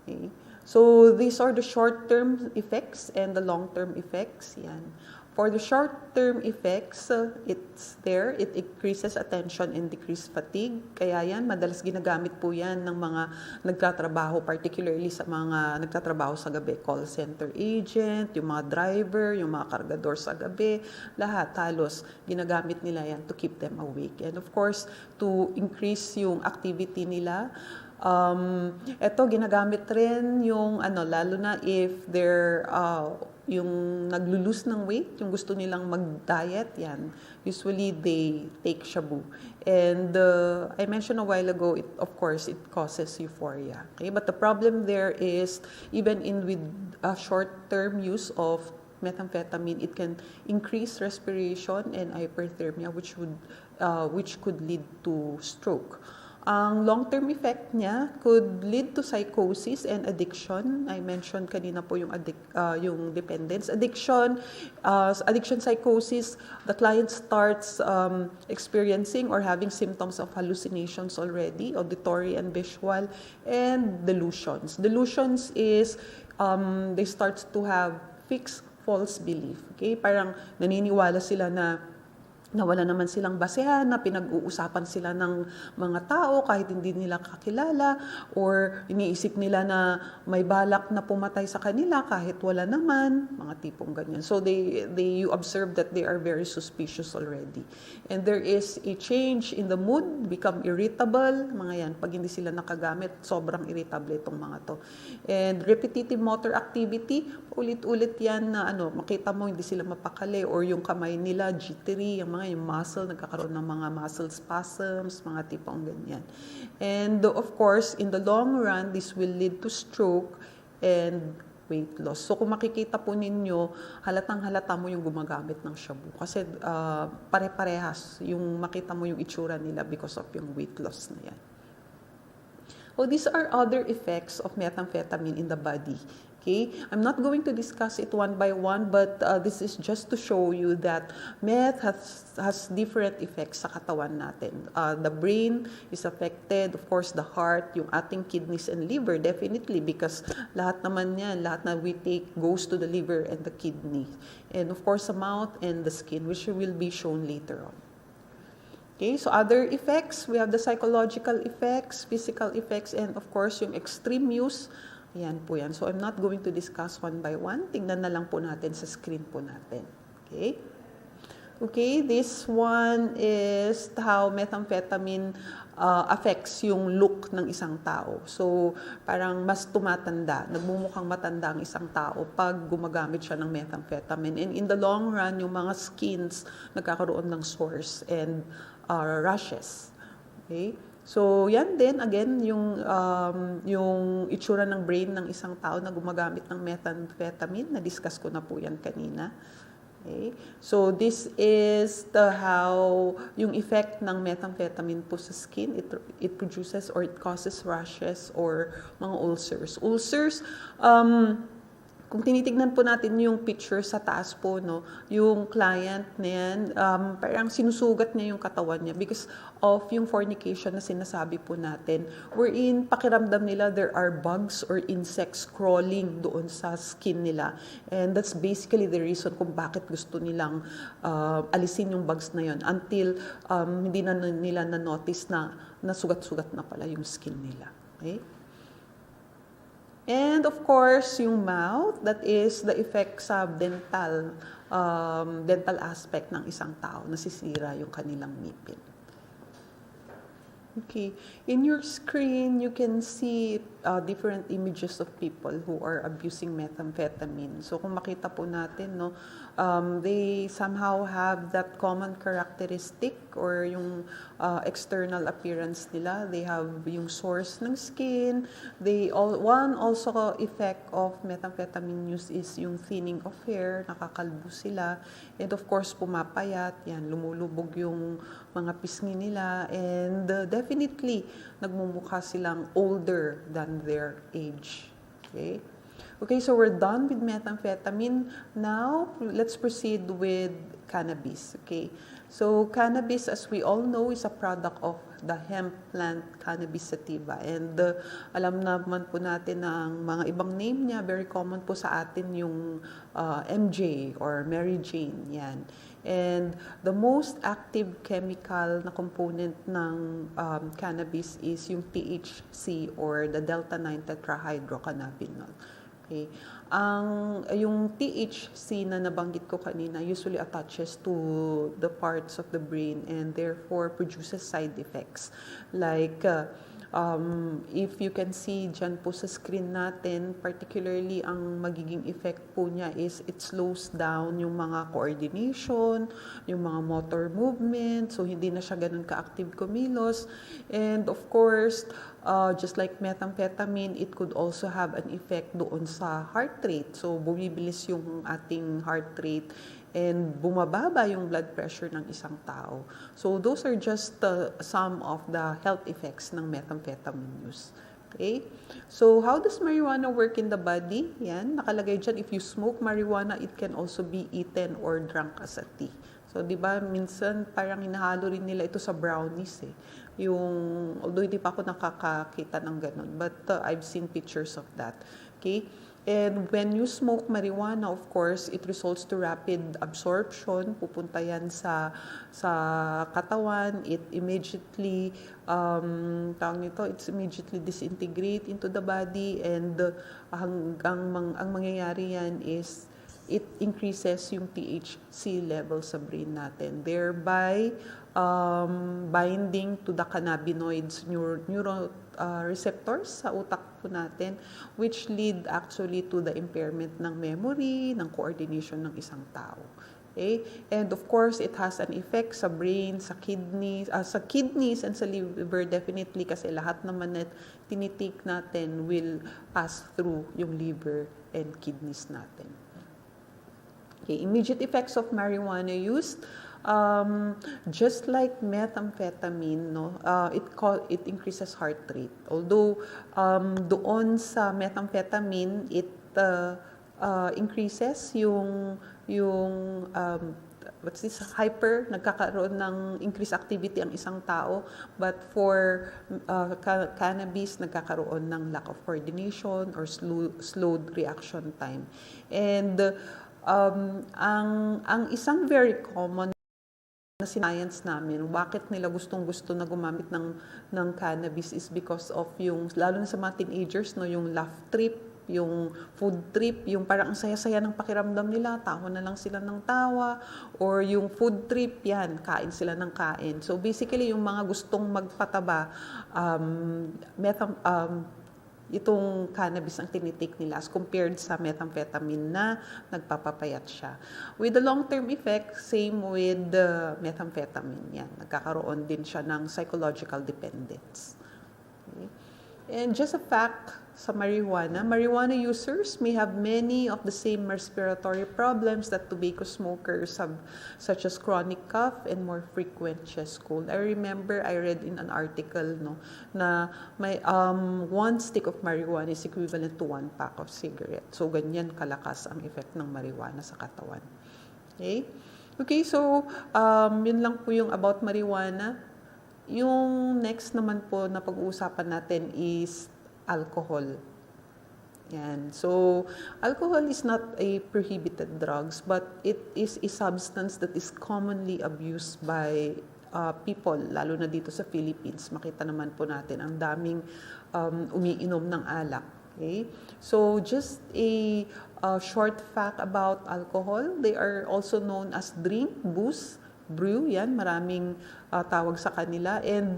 Okay. So these are the short-term effects and the long-term effects. Yan. For the short-term effects, it's there. It increases attention and decrease fatigue. Kaya yan, madalas ginagamit po yan ng mga nagtatrabaho, particularly sa mga nagtatrabaho sa gabi, call center agent, yung mga driver, yung mga kargador sa gabi, lahat halos ginagamit nila yan to keep them awake. And of course, to increase yung activity nila. Ito ginagamit rin yung lalo na if they're yung naglo-lose ng weight, yung gusto nilang mag-diet, yan. Usually they take shabu. And I mentioned a while ago, of course, it causes euphoria. Okay? But the problem there is even with a short-term use of methamphetamine, it can increase respiration and hyperthermia, which could lead to stroke. Ang long-term effect niya could lead to psychosis and addiction. I mentioned kanina po yung dependence. Addiction psychosis, the client starts experiencing or having symptoms of hallucinations already, auditory and visual, and delusions. Delusions is they start to have fixed false belief. Okay? Parang naniniwala sila na wala naman silang basehan, na pinag-uusapan sila ng mga tao kahit hindi nila kakilala, or iniisip nila na may balak na pumatay sa kanila kahit wala naman, mga tipong ganyan. So you observe that they are very suspicious already. And there is a change in the mood, become irritable, mga yan. Pag hindi sila nakagamit, sobrang irritable itong mga to. And repetitive motor activity, ulit-ulit yan na makita mo hindi sila mapakali, or yung kamay nila jittery, yung muscle, nagkakaroon ng mga muscle spasms, mga tipong ganyan. And of course, in the long run, this will lead to stroke and weight loss. So kung makikita po ninyo, halatang-halata mo yung gumagamit ng shabu. Kasi pare-parehas yung makita mo yung itsura nila because of yung weight loss na yan. Oh, these are other effects of methamphetamine in the body. Okay? I'm not going to discuss it one by one, but this is just to show you that meth has different effects sa katawan natin. The brain is affected, of course, the heart, yung ating kidneys and liver, definitely, because lahat naman yan, lahat na we take goes to the liver and the kidney. And of course, the mouth and the skin, which will be shown later on. Okay, so other effects, we have the psychological effects, physical effects, and of course, yung extreme use. Ayan po yan. So I'm not going to discuss one by one. Tingnan na lang po natin sa screen po natin. Okay? Okay, this one is how methamphetamine affects yung look ng isang tao. So, parang mas tumatanda, nagmumukhang matanda ang isang tao pag gumagamit siya ng methamphetamine. And in the long run, yung mga skins nagkakaroon ng sores and rashes. Okay? So, yan din, again, yung itsura ng brain ng isang tao na gumagamit ng methamphetamine, na-discuss ko na po yan kanina. Okay? So, this is how yung effect ng methamphetamine po sa skin, it produces or it causes rashes or mga ulcers. Ulcers, kung tinitignan po natin yung picture sa taas po, no, yung client na yan, parang sinusugat niya yung katawan niya because of yung fornication na sinasabi po natin. Wherein pakiramdam nila there are bugs or insects crawling doon sa skin nila. And that's basically the reason kung bakit gusto nilang alisin yung bugs na yun until hindi na nila na-notice na nasugat-sugat na pala yung skin nila. Okay? And of course, yung mouth, that is the effect sa dental aspect ng isang tao, nasisira yung kanilang ngipin. Okay, in your screen, you can see different images of people who are abusing methamphetamine. So kung makita po natin, no, they somehow have that common characteristic or yung external appearance nila. They have yung sores ng skin. One also effect of methamphetamine use is yung thinning of hair, nakakalbo sila. And of course, pumapayat, yan, lumulubog yung mga pisngi nila. And definitely, nagmumukha silang older than their age. Okay? Okay, so we're done with methamphetamine. Now, let's proceed with cannabis. Okay, so cannabis, as we all know, is a product of the hemp plant Cannabis sativa. And alam naman po natin ang mga ibang name niya, very common po sa atin yung MJ or Mary Jane, yan. And the most active chemical na component ng cannabis is yung THC or the delta-9 tetrahydrocannabinol. Okay. Yung THC na nabanggit ko kanina usually attaches to the parts of the brain and therefore produces side effects. Like, if you can see dyan po sa screen natin, particularly ang magiging effect po niya is it slows down yung mga coordination, yung mga motor movement, so hindi na siya ganun ka-active kumilos. And of course, just like methamphetamine, it could also have an effect doon sa heart rate. So bumibilis yung ating heart rate and bumababa yung blood pressure ng isang tao. So those are just some of the health effects ng methamphetamine use. Okay? So how does marijuana work in the body? Yan, nakalagay dyan, if you smoke marijuana, it can also be eaten or drunk as a tea. So, di ba, minsan parang hinahalo rin nila ito sa brownies eh. Although hindi pa ako nakakakita ng ganun, but I've seen pictures of that. Okay? And when you smoke marijuana, of course, it results to rapid absorption. Pupunta yan sa katawan. It immediately, it's immediately disintegrate into the body. And ang mangyayari yan is it increases yung THC level sa brain natin, thereby binding to the cannabinoids neuroreceptors sa utak po natin, which lead actually to the impairment ng memory, ng coordination ng isang tao. Okay? And of course, it has an effect sa brain, sa kidneys and sa liver definitely, kasi lahat naman na tinitake natin will pass through yung liver and kidneys natin. Okay, immediate effects of marijuana use, just like methamphetamine, no, it increases heart rate. Although doon sa methamphetamine, it increases yung nagkakaroon ng increased activity ang isang tao, but for cannabis, nagkakaroon ng lack of coordination or slowed reaction time. And ang isang very common na science namin, bakit nila gustong-gusto na gumamit ng cannabis is because of yung, lalo na sa mga teenagers, no, yung laugh trip, yung food trip, yung parang ang saya-saya ng pakiramdam nila, tawa na lang sila ng tawa, or yung food trip, yan, kain sila ng kain. So basically, yung mga gustong magpataba, itong cannabis ang tinitake nila as compared sa methamphetamine na nagpapapayat siya. With the long-term effect, same with the methamphetamine. Yan, nagkakaroon din siya ng psychological dependence. Okay. And just a fact sa marijuana users may have many of the same respiratory problems that tobacco smokers have, such as chronic cough and more frequent chest cold. I remember I read in an article, no, na may one stick of marijuana is equivalent to 1 pack of cigarette. So ganyan kalakas ang effect ng marijuana sa katawan. Okay, so yun lang po yung about marijuana. Yung next naman po na pag-uusapan natin is alcohol. Yan. So, alcohol is not a prohibited drugs, but it is a substance that is commonly abused by people, lalo na dito sa Philippines. Makita naman po natin ang daming umiinom ng alak. Okay? So, just a short fact about alcohol. They are also known as drink, booze, brew. Yan, maraming tawag sa kanila. And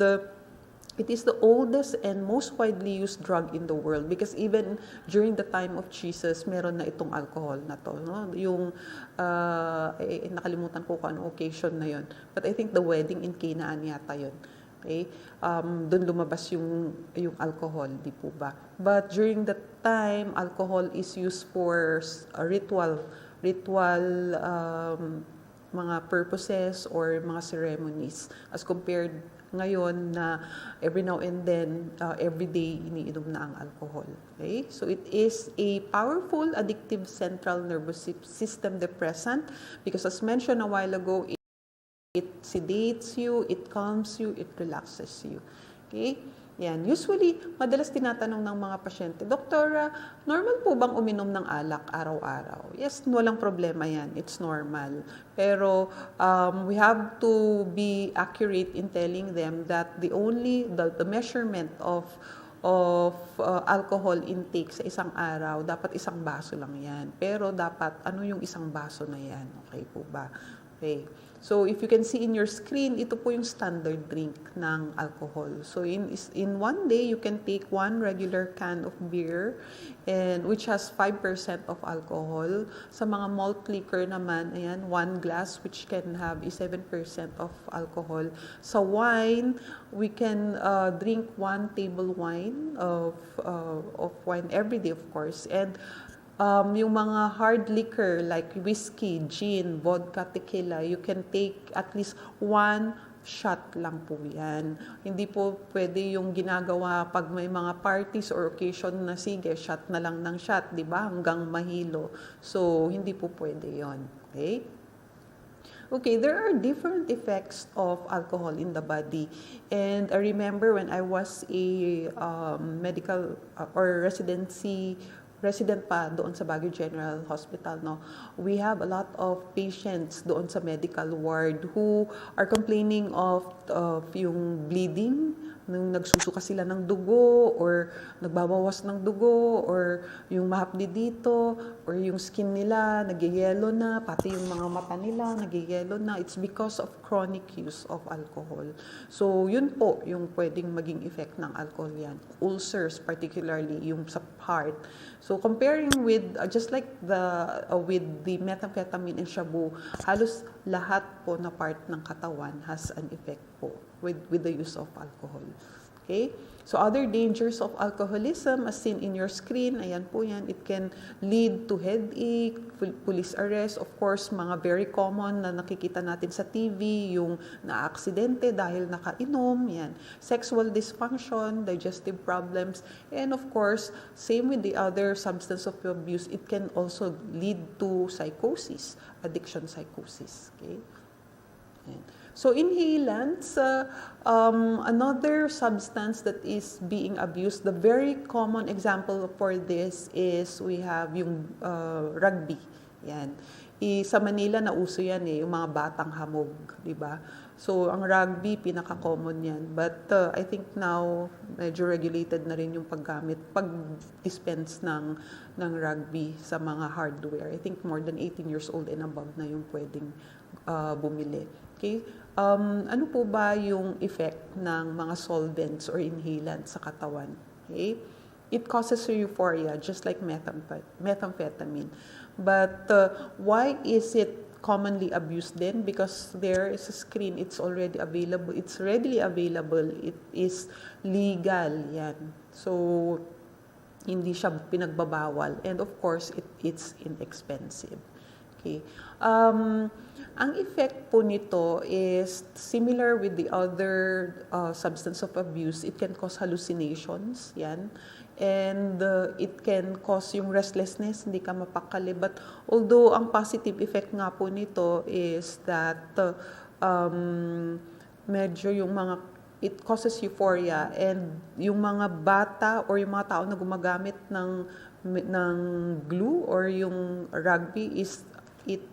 it is the oldest and most widely used drug in the world, because even during the time of Jesus, meron na itong alcohol na to. No? Yung, nakalimutan ko kung anong occasion na yon. But I think the wedding in Canaan yata yun. Okay? Doon lumabas yung alcohol, di po ba? But during that time, alcohol is used for ritual mga purposes or mga ceremonies, as compared ngayon na every now and then, every day, iniinom na ang alcohol. Okay? So it is a powerful, addictive central nervous system depressant, because as mentioned a while ago, It sedates you, it calms you, it relaxes you. Okay? Yan. Usually, madalas tinatanong ng mga pasyente, Doktora, normal po bang uminom ng alak araw-araw? Yes, walang problema yan. It's normal. Pero we have to be accurate in telling them that the measurement of alcohol intake sa isang araw, dapat isang baso lang yan. Pero dapat, ano yung isang baso na yan? Okay po ba? Okay. So, if you can see in your screen, ito po yung standard drink ng alcohol. So, in one day, you can take one regular can of beer, and which has 5% of alcohol. Sa mga malt liquor naman, ayan, 1 glass, which can have 7% of alcohol. Sa wine, we can drink 1 table wine of wine every day, of course. And yung mga hard liquor like whiskey, gin, vodka, tequila, you can take at least 1 shot lang po yan. Hindi po pwede yung ginagawa pag may mga parties or occasion na sige, shot na lang ng shot, di ba? Hanggang mahilo. So, hindi po pwede yon. Okay? Okay, there are different effects of alcohol in the body. And I remember when I was a medical or resident pa doon sa Baguio General Hospital, no, we have a lot of patients doon sa medical ward who are complaining of yung bleeding, nung nagsusuka sila ng dugo or nagbabawas ng dugo or yung mahapdi dito or yung skin nila nagyayelo na, pati yung mga mata nila nagyayelo na. It's because of chronic use of alcohol. So yun po yung pwedeng maging effect ng alcohol yan. Ulcers, particularly yung sa heart. So comparing with just like with the methamphetamine and shabu, halos lahat po na part ng katawan has an effect po with the use of alcohol. Okay? So other dangers of alcoholism, as seen in your screen, ayan po yan, it can lead to headache, police arrest, of course, mga very common na nakikita natin sa TV, yung na-aksidente dahil nakainom, yan. Sexual dysfunction, digestive problems, and of course, same with the other substance of abuse, it can also lead to psychosis, addiction psychosis. Okay? Yan. So inhalants, another substance that is being abused, the very common example for this is we have yung rugby. Yan. Sa Manila nauso yan yung mga batang hamog, di ba? So ang rugby pinaka-common yan. But I think now medyo regulated na rin yung pag-dispense ng rugby sa mga hardware. I think more than 18 years old and above na yung pwedeng bumili. Okay? Ano po ba yung effect ng mga solvents or inhalants sa katawan? Okay? It causes euphoria, just like methamphetamine. But why is it commonly abused then? Because there is a screen, it's already available, it's readily available, it is legal, yan. So, hindi siya pinagbabawal. And of course, it's inexpensive. Okay. Ang effect po nito is similar with the other substance of abuse. It can cause hallucinations, yan. And it can cause yung restlessness, hindi ka mapakali. But although ang positive effect nga po nito is that medyo yung mga, it causes euphoria, and yung mga bata or yung mga tao na gumagamit ng glue or yung rugby is it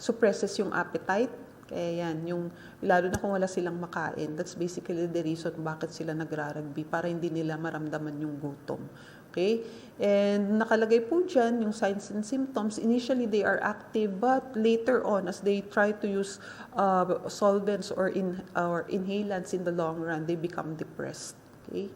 suppresses yung appetite. Kaya yan, yung, lalo na kung wala silang makain, that's basically the reason bakit sila nagrarugby, para hindi nila maramdaman yung gutom. Okay? And nakalagay po dyan yung signs and symptoms. Initially, they are active, but later on, as they try to use solvents or inhalants in the long run, they become depressed. Okay?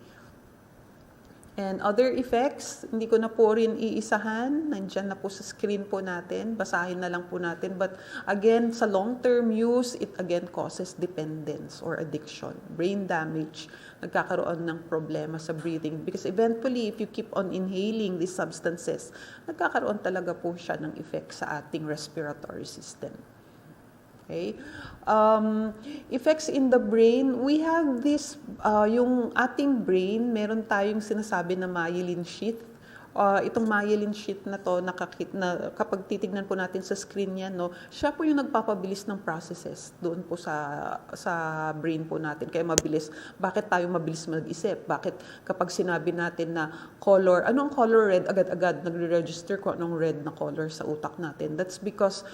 And other effects, hindi ko na po rin iisahan. Nandyan na po sa screen po natin. Basahin na lang po natin. But again, sa long-term use, it again causes dependence or addiction, brain damage. Nagkakaroon ng problema sa breathing. Because eventually, if you keep on inhaling these substances, nagkakaroon talaga po siya ng effect sa ating respiratory system. Okay? Effects in the brain, we have this, yung ating brain, meron tayong sinasabi na myelin sheath itong myelin sheath na to, na kapag titignan po natin sa screen yan, no, siya po yung nagpapabilis ng processes doon po sa brain po natin. Kaya mabilis. Bakit tayo mabilis mag-isip? Bakit kapag sinabi natin na color, ano ang color red, agad-agad nagre-register kung anong red na color sa utak natin. That's because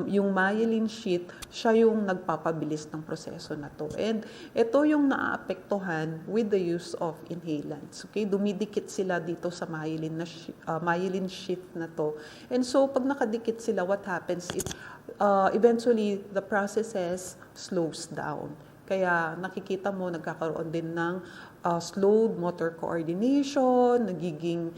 yung myelin sheath, siya yung nagpapabilis ng proseso na to. And ito yung naaapektuhan with the use of inhalants. Okay? Dumidikit sila dito sa myelin sheath na to. And so, pag nakadikit sila, what happens is eventually the processes slows down. Kaya nakikita mo, nagkakaroon din ng slowed motor coordination, nagiging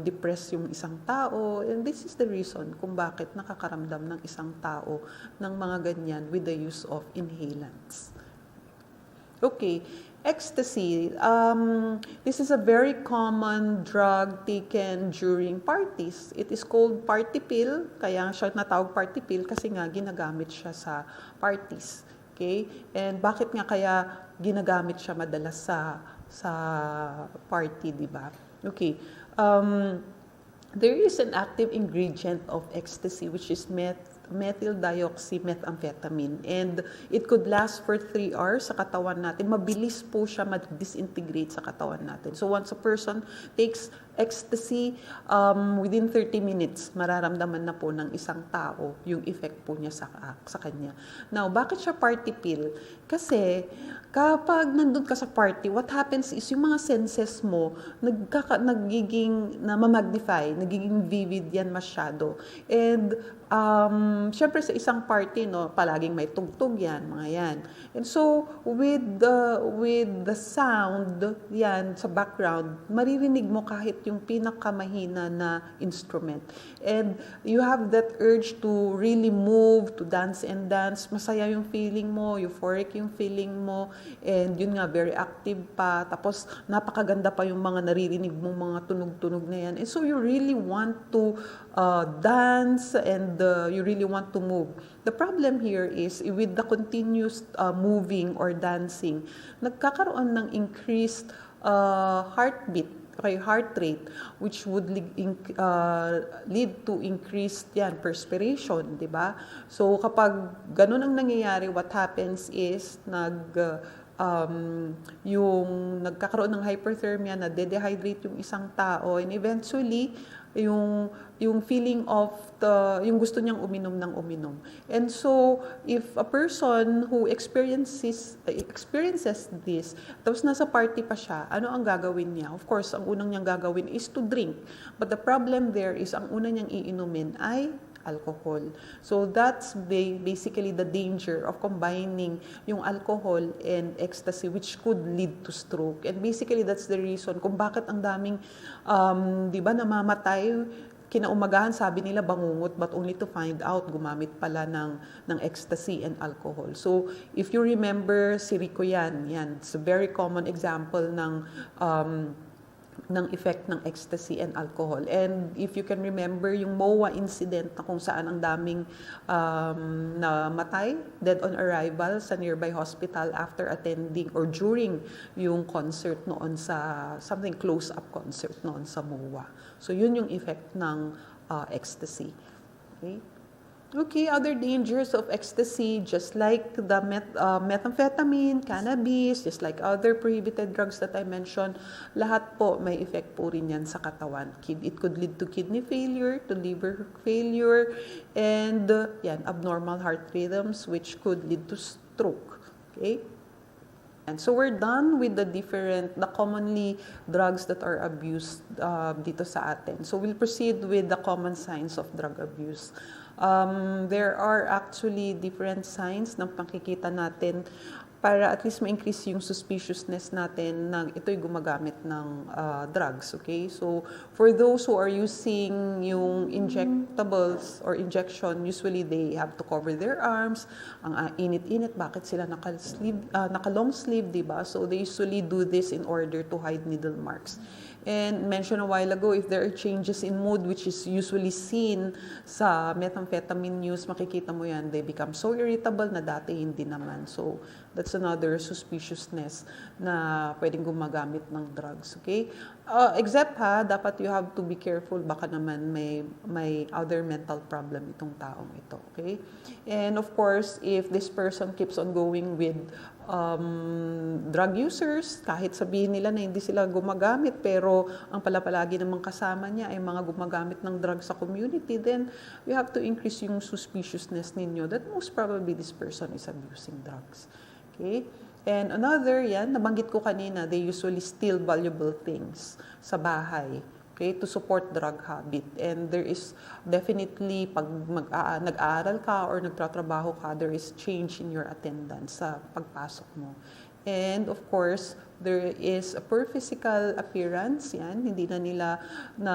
depressed yung isang tao. And this is the reason kung bakit nakakaramdam ng isang tao ng mga ganyan with the use of inhalants. Okay, ecstasy. This is a very common drug taken during parties. It is called party pill, kaya siya natawag party pill kasi nga ginagamit siya sa parties. Okay? And bakit nga kaya ginagamit siya madalas sa party, di ba? Okay. There is an active ingredient of ecstasy which is methyldioxymethamphetamine, and it could last for 3 hours sa katawan natin. Mabilis po siya mag-disintegrate sa katawan natin. So once a person takes ecstasy, within 30 minutes, mararamdaman na po ng isang tao yung effect po niya sa kanya. Now, bakit siya party pill? Kasi kapag nandun ka sa party, what happens is yung mga senses mo nagiging na-magnify, nagiging vivid yan masyado. And syempre sa isang party, no, palaging may tugtog yan, mga yan. And so with the sound yan sa background, maririnig mo kahit yung pinakamahina na instrument. And you have that urge to really move, to dance and dance. Masaya yung feeling mo, euphoric yung feeling mo, and yun nga, very active pa. Tapos napakaganda pa yung mga naririnig mong mga tunog-tunog na yan. And so you really want to dance, and you really want to move. The problem here is with the continuous moving or dancing, nagkakaroon ng increased heartbeat, okay, heart rate, which would lead to increased perspiration, di ba? So kapag ganun ang nangyayari, what happens is yung nagkakaroon ng hyperthermia, na de-dehydrate yung isang tao, and eventually yung feeling of yung gusto niyang uminom ng uminom. And so if a person who experiences this, tapos nasa party pa siya, ano ang gagawin niya? Of course, ang unang niyang gagawin is to drink. But the problem there is ang una niyang iinumin ay alcohol. So that's basically the danger of combining yung alcohol and ecstasy, which could lead to stroke. And basically that's the reason kung bakit ang daming di ba, namamatay kinaumagahan, sabi nila bangungot, but only to find out gumamit pala ng ecstasy and alcohol. So if you remember si Rico yan, it's a very common example ng effect ng ecstasy and alcohol. And if you can remember yung MOA incident na kung saan ang daming namatay, dead on arrival sa nearby hospital after attending or during yung concert noon sa something close-up concert noon sa MOA. So yun yung effect ng ecstasy. Okay, other dangers of ecstasy, just like the methamphetamine, cannabis, just like other prohibited drugs that I mentioned, lahat po may effect po rin yan sa katawan. It could lead to kidney failure, to liver failure, and abnormal heart rhythms, which could lead to stroke. Okay? And so we're done with the commonly drugs that are abused dito sa atin. So we'll proceed with the common signs of drug abuse. There are actually different signs na makikita natin para at least ma-increase yung suspiciousness natin na ito'y gumagamit ng drugs, okay? So, for those who are using yung injectables or injection, usually they have to cover their arms. Ang init-init, bakit sila naka-long sleeve, diba? So, they usually do this in order to hide needle marks. And mentioned a while ago, if there are changes in mood, which is usually seen sa methamphetamine use, makikita mo yan, they become so irritable na dati hindi naman. So, That's another suspiciousness na pwedeng gumagamit ng drugs, okay? Except dapat you have to be careful, baka naman may other mental problem itong taong ito, okay? And of course, if this person keeps on going with drug users, kahit sabihin nila na hindi sila gumagamit, pero ang palagi namang kasama niya ay mga gumagamit ng drugs sa community, then you have to increase yung suspiciousness ninyo that most probably this person is abusing drugs. Okay? And another, nabanggit ko kanina, they usually steal valuable things sa bahay, okay, to support drug habit. And there is definitely, pag nag-aaral ka or nagtatrabaho ka, there is change in your attendance sa pagpasok mo. And of course, there is a poor physical appearance, hindi na nila na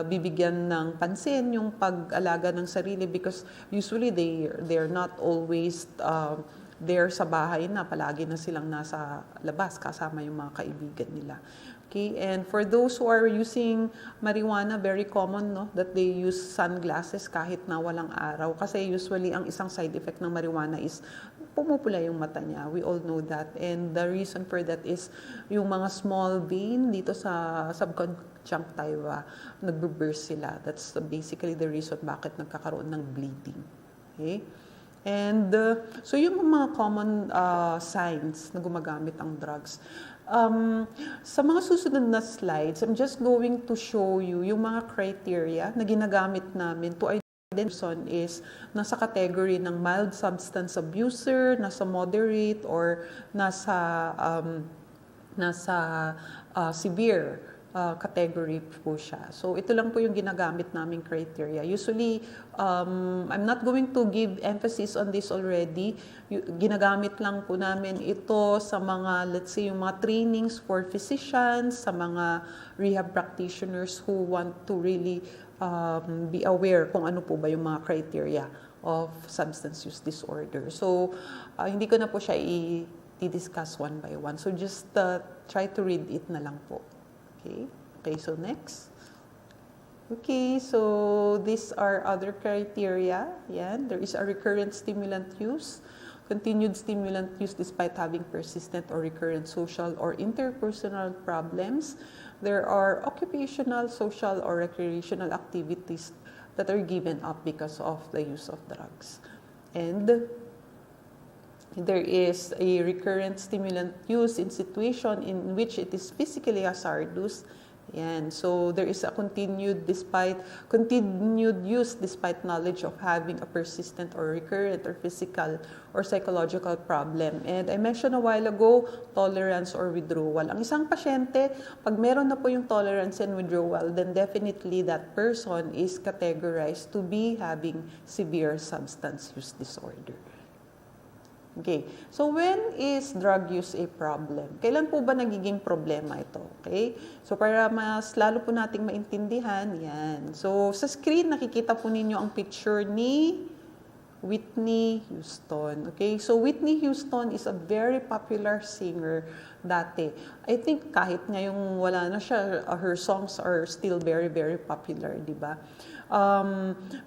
bibigyan ng pansin yung pag-alaga ng sarili because usually they're not always there sa bahay na, palagi na silang nasa labas kasama yung mga kaibigan nila. Okay, and for those who are using marijuana, very common, no, that they use sunglasses kahit na walang araw. Kasi usually ang isang side effect ng marijuana is pumupula yung mata niya. We all know that. And the reason for that is yung mga small vein dito sa subconjunctiva, nagbe-burst sila. That's basically the reason bakit nagkakaroon ng bleeding. Okay? And so yung mga common signs na gumagamit ang drugs. Sa mga susunod na slides, I'm just going to show you yung mga criteria na ginagamit namin to identify person is nasa category ng mild substance abuser, nasa moderate, or nasa severe category po siya. So ito lang po yung ginagamit naming criteria. Usually, I'm not going to give emphasis on this already. Ginagamit lang po namin ito sa mga, let's say, yung mga trainings for physicians, sa mga rehab practitioners who want to really be aware kung ano po ba yung mga criteria of substance use disorder. So, hindi ko na po siya i-discuss one by one. So, just try to read it na lang po. Okay, so next. Okay, so these are other criteria. There is a recurrent stimulant use, continued stimulant use despite having persistent or recurrent social or interpersonal problems. There are occupational, social, or recreational activities that are given up because of the use of drugs. And there is a recurrent stimulant use in situation in which it is physically hazardous. So there is a continued use despite knowledge of having a persistent or recurrent or physical or psychological problem. And I mentioned a while ago, tolerance or withdrawal. Ang isang pasyente, pag meron na po yung tolerance and withdrawal, then definitely that person is categorized to be having severe substance use disorder. Okay, so when is drug use a problem? Kailan po ba nagiging problema ito? Okay, so para mas lalo po nating maintindihan, So sa screen, nakikita po ninyo ang picture ni Whitney Houston. Okay, so Whitney Houston is a very popular singer dati. I think kahit ngayong wala na siya, her songs are still very, very popular, di ba?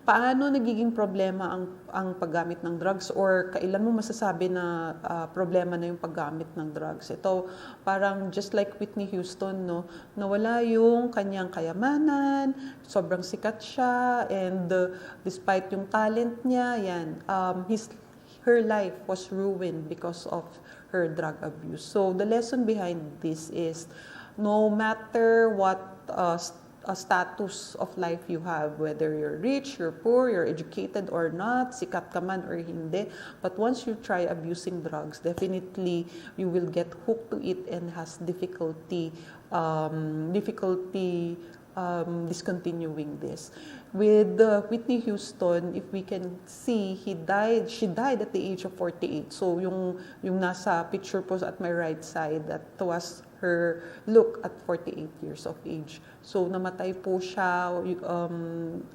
Paano nagiging problema ang paggamit ng drugs, or kailan mo masasabi na problema na yung paggamit ng drugs? Ito parang just like Whitney Houston, no, nawala yung kanyang kayamanan, sobrang sikat siya, and despite yung talent niya, her life was ruined because of her drug abuse. So the lesson behind this is no matter what status of life you have, whether you're rich, you're poor, you're educated or not, sikat ka man or hindi, but once you try abusing drugs, definitely you will get hooked to it and has difficulty discontinuing this. With Whitney Houston, if we can see, she died at the age of 48. So yung nasa picture po at my right side, that was her look at 48 years of age. So namatay po siya,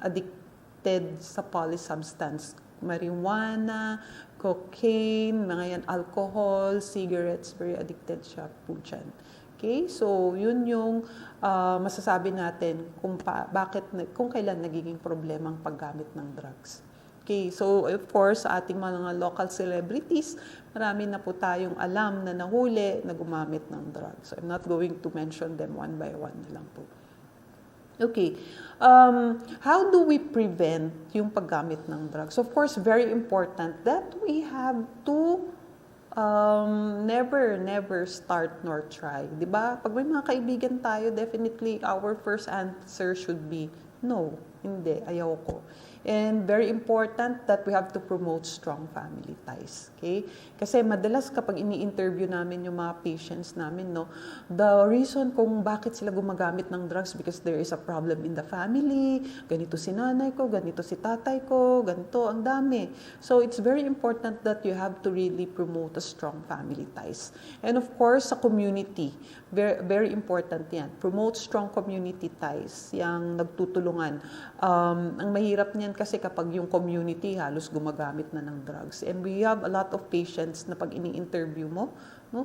addicted sa polysubstance, marijuana, cocaine, mga yan, alcohol, cigarettes, very addicted siya po dyan. Okay, so yun yung masasabi natin kung kailan nagiging problema ang paggamit ng drugs. Okay, so of course, sa ating mga local celebrities, marami na po tayong alam na nahuli na gumamit ng drugs. So I'm not going to mention them one by one na lang po. Okay, how do we prevent yung paggamit ng drugs? Of course, very important that we have to never start nor try. Diba? Pag may mga kaibigan tayo, definitely our first answer should be, no, hindi, ayaw ko. And very important that we have to promote strong family ties. Okay? Kasi madalas kapag ini-interview namin yung mga patients namin, no, the reason kung bakit sila gumagamit ng drugs because there is a problem in the family, ganito si nanay ko, ganito si tatay ko, ganito, ang dami. So it's very important that you have to really promote a strong family ties. And of course, sa community, very, very important yan. Promote strong community ties, yung nagtutulungan. Ang mahirap niyan kasi kapag yung community halos gumagamit na ng drugs. And we have a lot of patients na pag ini-interview mo, no,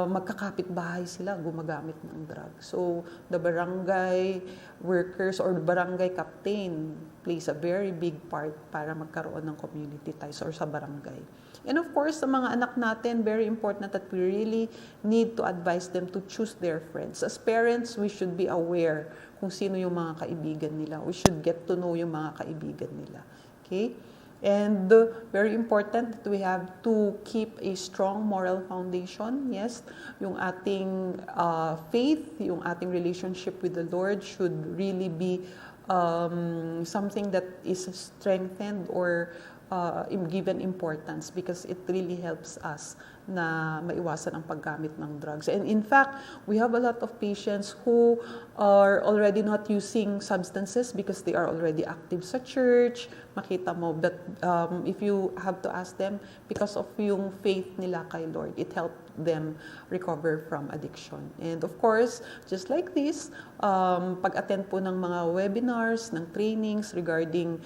magkakapit-bahay sila gumagamit ng drugs. So the barangay workers or the barangay captain plays a very big part para magkaroon ng community ties or sa barangay. And of course, sa mga anak natin, very important that we really need to advise them to choose their friends. As parents, we should be aware kung sino yung mga kaibigan nila. We should get to know yung mga kaibigan nila. Okay? And very important that we have to keep a strong moral foundation. Yes, yung ating faith, yung ating relationship with the Lord should really be something that is strengthened or given importance because it really helps us na maiwasan ang paggamit ng drugs. And in fact, we have a lot of patients who are already not using substances because they are already active sa church. Makita mo that if you have to ask them, because of yung faith nila kay Lord, it helped them recover from addiction. And of course, just like this, pag-attend po ng mga webinars, ng trainings regarding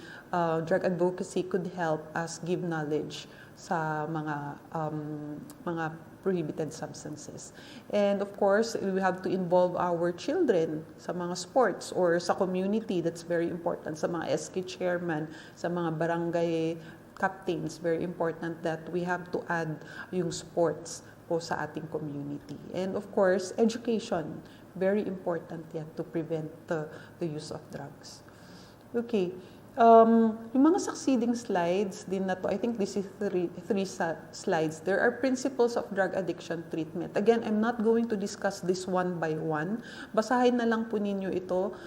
drug advocacy could help us give knowledge sa mga prohibited substances. And of course, we have to involve our children sa mga sports or sa community. That's very important. Sa mga SK chairman, sa mga barangay captains, very important that we have to add yung sports po sa ating community. And of course, education, very important yan to prevent the use of drugs. Okay. Yung mga succeeding slides din na to, I think this is three slides. There are principles of drug addiction treatment. Again, I'm not going to discuss this one by one. Basahin na lang po ninyo ito.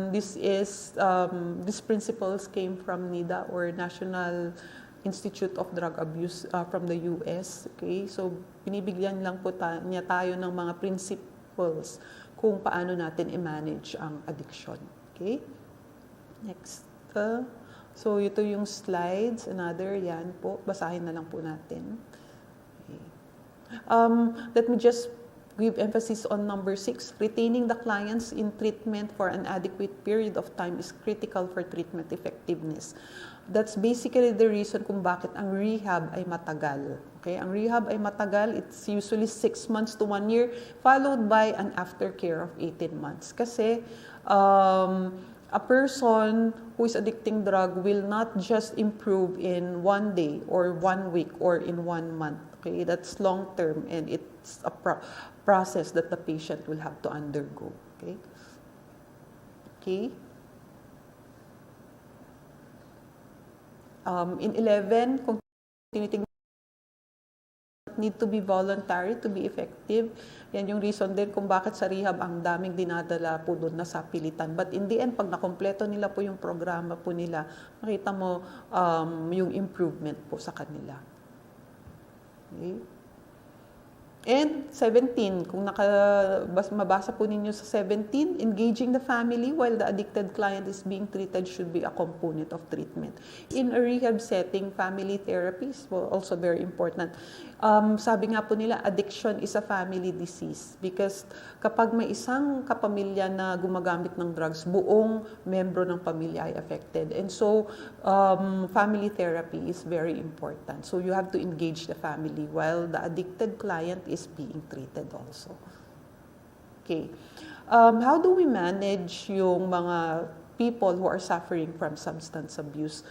These principles came from NIDA or National Institute of Drug Abuse from the US. Okay? So, binibigyan lang po niya tayo ng mga principles kung paano natin i-manage ang addiction. Okay? Next. So, ito yung slides. Another, yan po. Basahin na lang po natin. Okay. Let me just give emphasis on number 6. Retaining the clients in treatment for an adequate period of time is critical for treatment effectiveness. That's basically the reason kung bakit ang rehab ay matagal. Okay? Ang rehab ay matagal. It's usually 6 months to 1 year, followed by an aftercare of 18 months. Kasi, a person who is addicting drug will not just improve in 1 day or 1 week or in 1 month. Okay, that's long term and it's a process that the patient will have to undergo. Okay. Okay. In 11, kung tinitingnan need to be voluntary to be effective. Yan yung reason din kung bakit sa rehab ang daming dinadala po doon na sa pilitan. But in the end, pag nakompleto nila po yung programa po nila, makita mo yung improvement po sa kanila. Okay. And 17, kung mabasa po ninyo sa 17, engaging the family while the addicted client is being treated should be a component of treatment. In a rehab setting, family therapy is also very important. Sabi nga po nila, addiction is a family disease because kapag may isang kapamilya na gumagamit ng drugs, buong membro ng pamilya ay affected. And so, family therapy is very important. So, you have to engage the family while the addicted client is being treated also. Okay. How do we manage yung mga people who are suffering from substance abuse,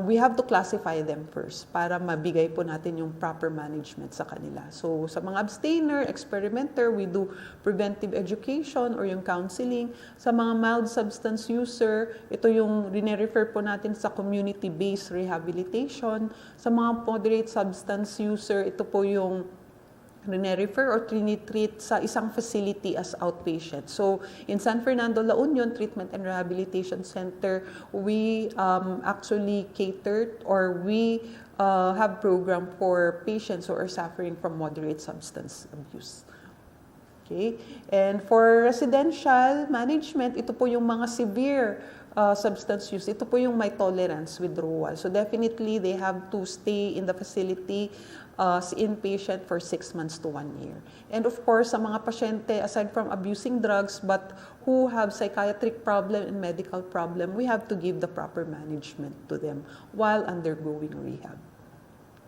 we have to classify them first para mabigay po natin yung proper management sa kanila. So, sa mga abstainer, experimenter, we do preventive education or yung counseling. Sa mga mild substance user, ito yung rine-refer po natin sa community-based rehabilitation. Sa mga moderate substance user, ito po yung rine-refer or tinitreat sa isang facility as outpatient. So, in San Fernando, La Union Treatment and Rehabilitation Center, we actually catered or we have program for patients who are suffering from moderate substance abuse. Okay? And for residential management, ito po yung mga severe substance use. Ito po yung may tolerance withdrawal. So definitely, they have to stay in the facility as inpatient for 6 months to 1 year. And of course, sa mga pasyente, aside from abusing drugs, but who have psychiatric problem and medical problem, we have to give the proper management to them while undergoing rehab.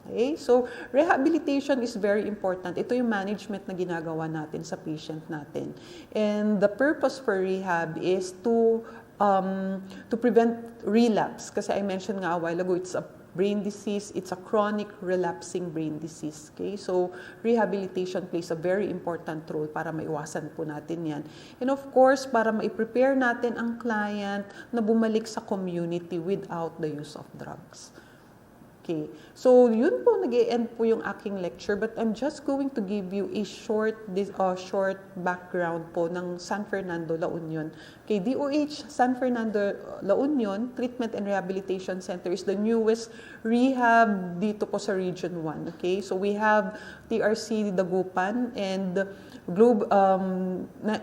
Okay? So, rehabilitation is very important. Ito yung management na ginagawa natin sa patient natin. And the purpose for rehab is to prevent relapse. Kasi I mentioned nga a while ago, it's a brain disease, it's a chronic relapsing brain disease. Okay? So, rehabilitation plays a very important role para maiwasan po natin yan. And of course, para ma-prepare natin ang client na bumalik sa community without the use of drugs. Okay. So, yun po, nag-e-end po yung aking lecture, but I'm just going to give you a short background po ng San Fernando, La Union. Okay, DOH San Fernando, La Union Treatment and Rehabilitation Center is the newest rehab dito po sa Region 1. Okay, so we have TRC Dagupan and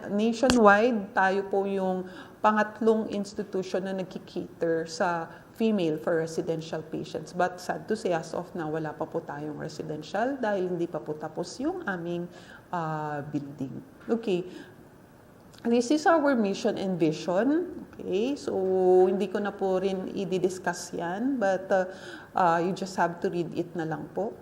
nationwide, tayo po yung pangatlong institution na nagkikater sa female for residential patients. But sad to say, as of now, wala pa po tayong residential dahil hindi pa po tapos yung aming building. Okay. This is our mission and vision. Okay. So, hindi ko na po rin i-discuss yan, but you just have to read it na lang po.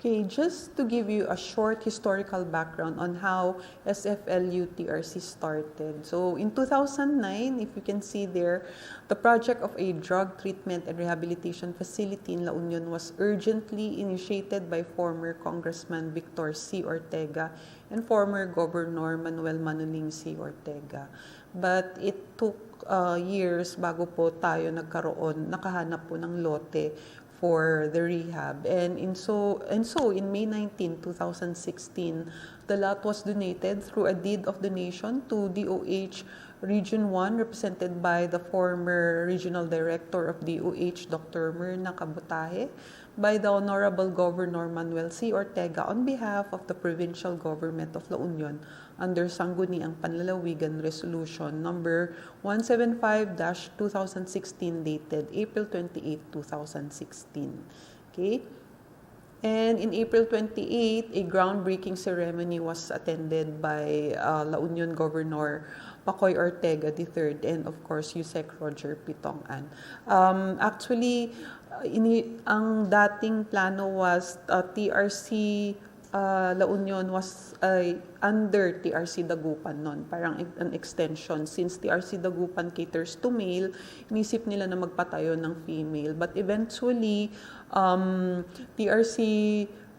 Okay, just to give you a short historical background on how SFLU-TRC started. So in 2009, if you can see there, the project of a drug treatment and rehabilitation facility in La Union was urgently initiated by former Congressman Victor C. Ortega and former Governor Manuel Manoling C. Ortega. But it took years bago po tayo nakahanap po ng lote for the rehab. And so in May 19, 2016, the lot was donated through a deed of donation to DOH Region 1, represented by the former Regional Director of DOH, Dr. Myrna Cabutahe, by the Honorable Governor Manuel C. Ortega on behalf of the Provincial Government of La Union under Sangguniang Panlalawigan Resolution number 175-2016 dated April 28, 2016. Okay? And in April 28, a groundbreaking ceremony was attended by La Union Governor Pacoy Ortega III and of course Yusek Roger Pitongan. Actually, ang dating plano was TRC La Union was under TRC Dagupan noon, parang an extension. Since TRC Dagupan caters to male, inisip nila na magpatayo ng female. But eventually,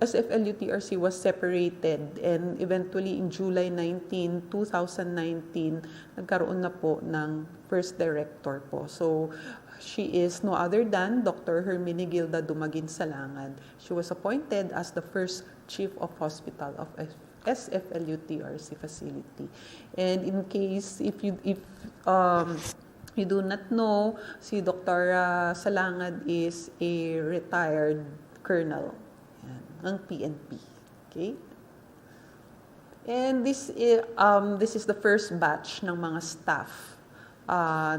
SFLU-TRC was separated and eventually in July 19, 2019, nagkaroon na po ng first director po. So, she is no other than Dr. Herminegilda Dumagin Salangad. She was appointed as the first Chief of Hospital of SFLU-TRC facility. And in case, if you do not know, si Dr. Salangad is a retired colonel ng PNP. Okay? And this is the first batch ng mga staff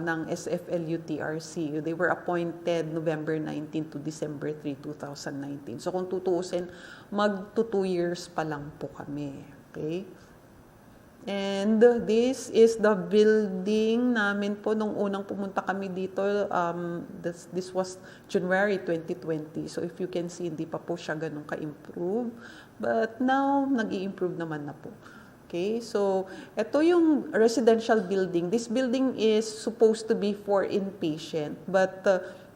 ng SFLU-TRC. They were appointed November 19 to December 3, 2019. So kung tutuusin, mag-2 years pa lang po kami. Okay? And this is the building namin po nung unang pumunta kami dito. This was January 2020. So if you can see, hindi pa po siya ganun ka-improve. But now, nag-i-improve naman na po. Okay, so ito yung residential building. This building is supposed to be for inpatient, but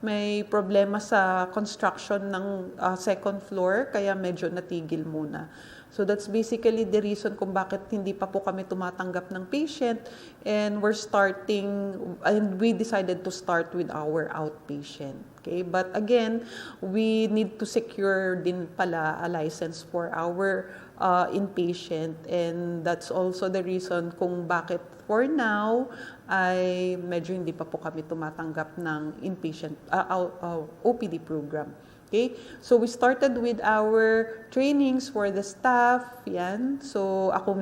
may problema sa construction ng second floor, kaya medyo natigil muna. So that's basically the reason kung bakit hindi pa po kami tumatanggap ng patient, and we decided to start with our outpatient. Okay, but again, we need to secure din pala a license for our inpatient, and that's also the reason kung bakit for now ay medyo hindi pa po kami tumatanggap ng inpatient OPD program. Okay, so we started with our trainings for the staff. Yan, so ako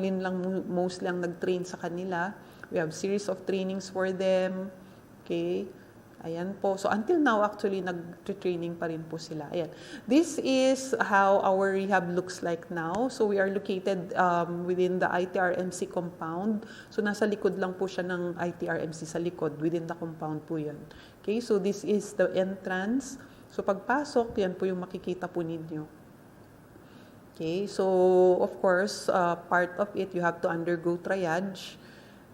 most lang nag-train sa kanila. We have series of trainings for them. Okay, ayan po. So until now, actually, nag-training pa rin po sila. Ayan. This is how our rehab looks like now. So we are located within the ITRMC compound. So nasa likod lang po siya ng ITRMC sa likod. Within the compound po yan. Okay, so this is the entrance. So pagpasok, yan po yung makikita po ninyo. Okay, so of course, part of it, you have to undergo triage.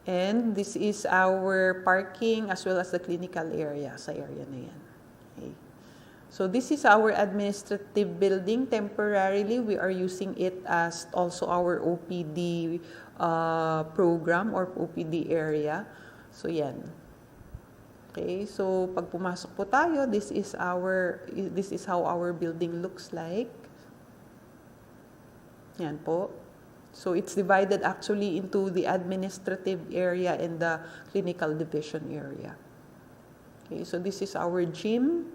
And this is our parking as well as the clinical area sa area na yan. Okay. So this is our administrative building. Temporarily, we are using it as also our OPD program or OPD area. So yan. Okay, so pag pumasok po tayo, this is how our building looks like. Yan po. So it's divided actually into the administrative area and the clinical division area. Okay, so this is our gym.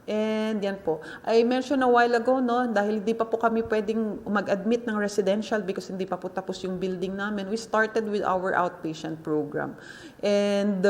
And yan po. I mentioned a while ago, no, dahil hindi pa po kami pwedeng mag-admit ng residential because hindi pa po tapos yung building namin, we started with our outpatient program. And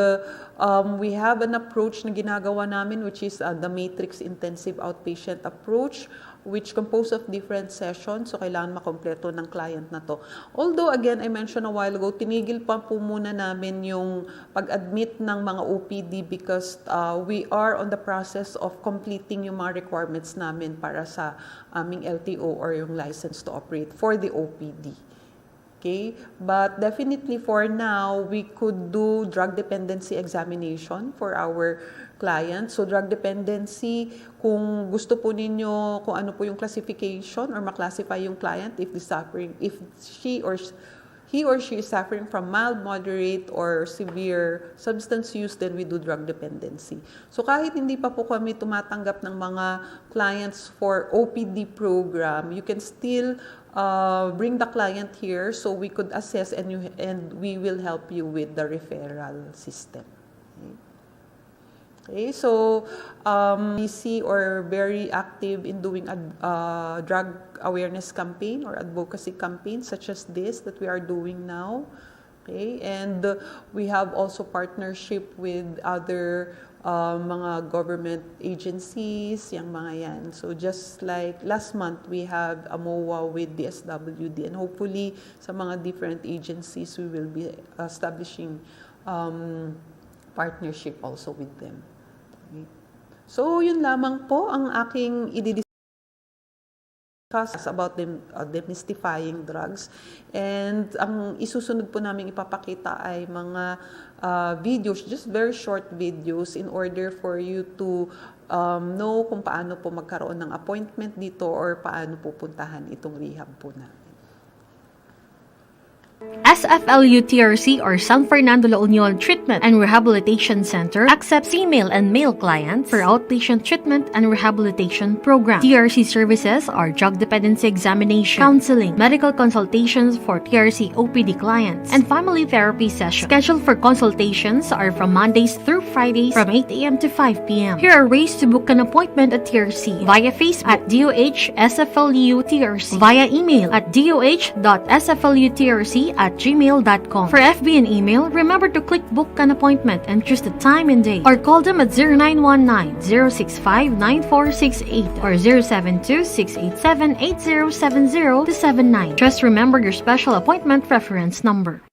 we have an approach na ginagawa namin, which is the matrix intensive outpatient approach, which composed of different sessions. So kailangan makompleto ng client na to. Although again, I mentioned a while ago, tinigil pa po muna namin yung pag-admit ng mga OPD because we are on the process of completing yung mga requirements namin para sa aming LTO or yung license to operate for the OPD. Okay, but definitely for now, we could do drug dependency examination for our clients. So drug dependency, kung gusto po ninyo kung ano po yung classification or ma-classify yung client if he or she is suffering from mild, moderate, or severe substance use, then we do drug dependency. So kahit hindi pa po kami tumatanggap ng mga clients for OPD program, you can still bring the client here so we could assess and we will help you with the referral system. Okay, so busy or very active in doing a drug awareness campaign or advocacy campaign such as this that we are doing now. Okay, and we have also partnership with other mga government agencies, yung mga yan. So just like last month, we have a MOA with the SWD, and hopefully sa mga different agencies, we will be establishing partnership also with them. Okay. So yun lamang po ang aking i-discuss about demystifying drugs. And ang isusunod po namin ipapakita ay mga videos, just very short videos in order for you to know kung paano po magkaroon ng appointment dito or paano pupuntahan itong rehab po namin. SFLU-TRC or San Fernando La Union Treatment and Rehabilitation Center accepts female and male clients for outpatient treatment and rehabilitation program. TRC services are drug dependency examination, counseling, medical consultations for TRC OPD clients, and family therapy sessions. Scheduled for consultations are from Mondays through Fridays from 8 a.m. to 5 p.m. Here are ways to book an appointment at TRC via Facebook at DOH SFLU-TRC, via email at doh.sflutrc@gmail.com. For FB and email, remember to click book an appointment and choose the time and date, or call them at 0919-065-9468 or 072-687-8070-79. Just remember your special appointment reference number.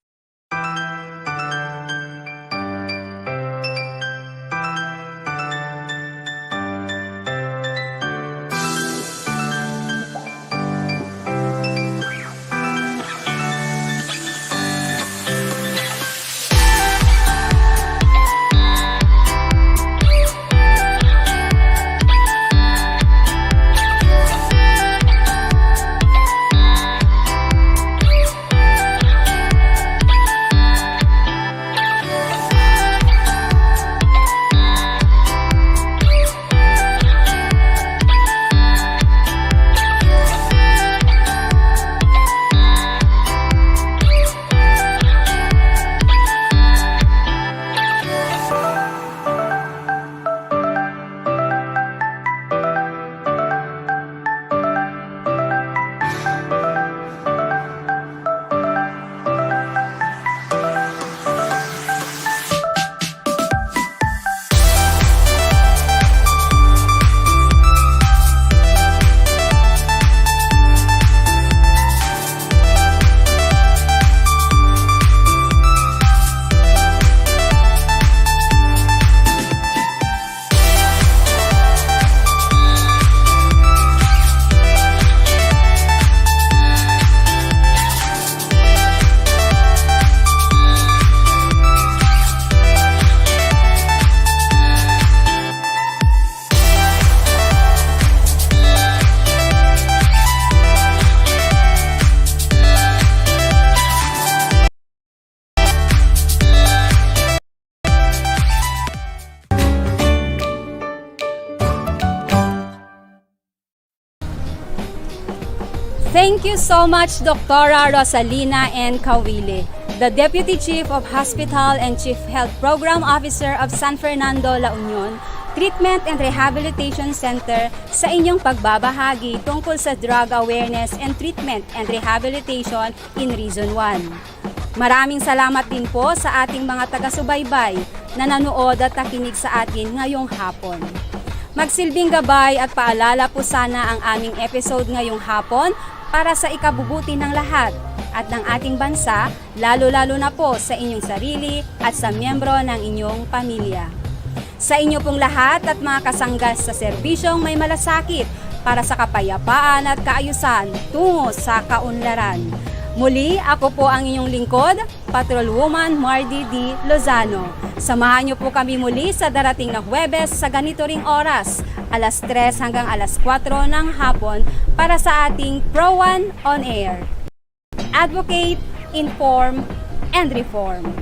Thank you so much, Dr. Rosalina N. Kawile, the Deputy Chief of Hospital and Chief Health Program Officer of San Fernando, La Union, Treatment and Rehabilitation Center sa inyong pagbabahagi tungkol sa drug awareness and treatment and rehabilitation in Region 1. Maraming salamat din po sa ating mga taga-subaybay na nanood at nakinig sa atin ngayong hapon. Magsilbing gabay at paalala po sana ang aming episode ngayong hapon para sa ikabubuti ng lahat at ng ating bansa, lalo-lalo na po sa inyong sarili at sa miyembro ng inyong pamilya. Sa inyo pong lahat at mga kasanggas sa serbisyong may malasakit para sa kapayapaan at kaayusan tungo sa kaunlaran. Muli, ako po ang inyong lingkod, Patrolwoman Mardy D. Lozano. Samahan niyo po kami muli sa darating na Huwebes sa ganito ring oras, alas 3 hanggang alas 4 ng hapon para sa ating Pro1 On Air. Advocate, inform, and reform.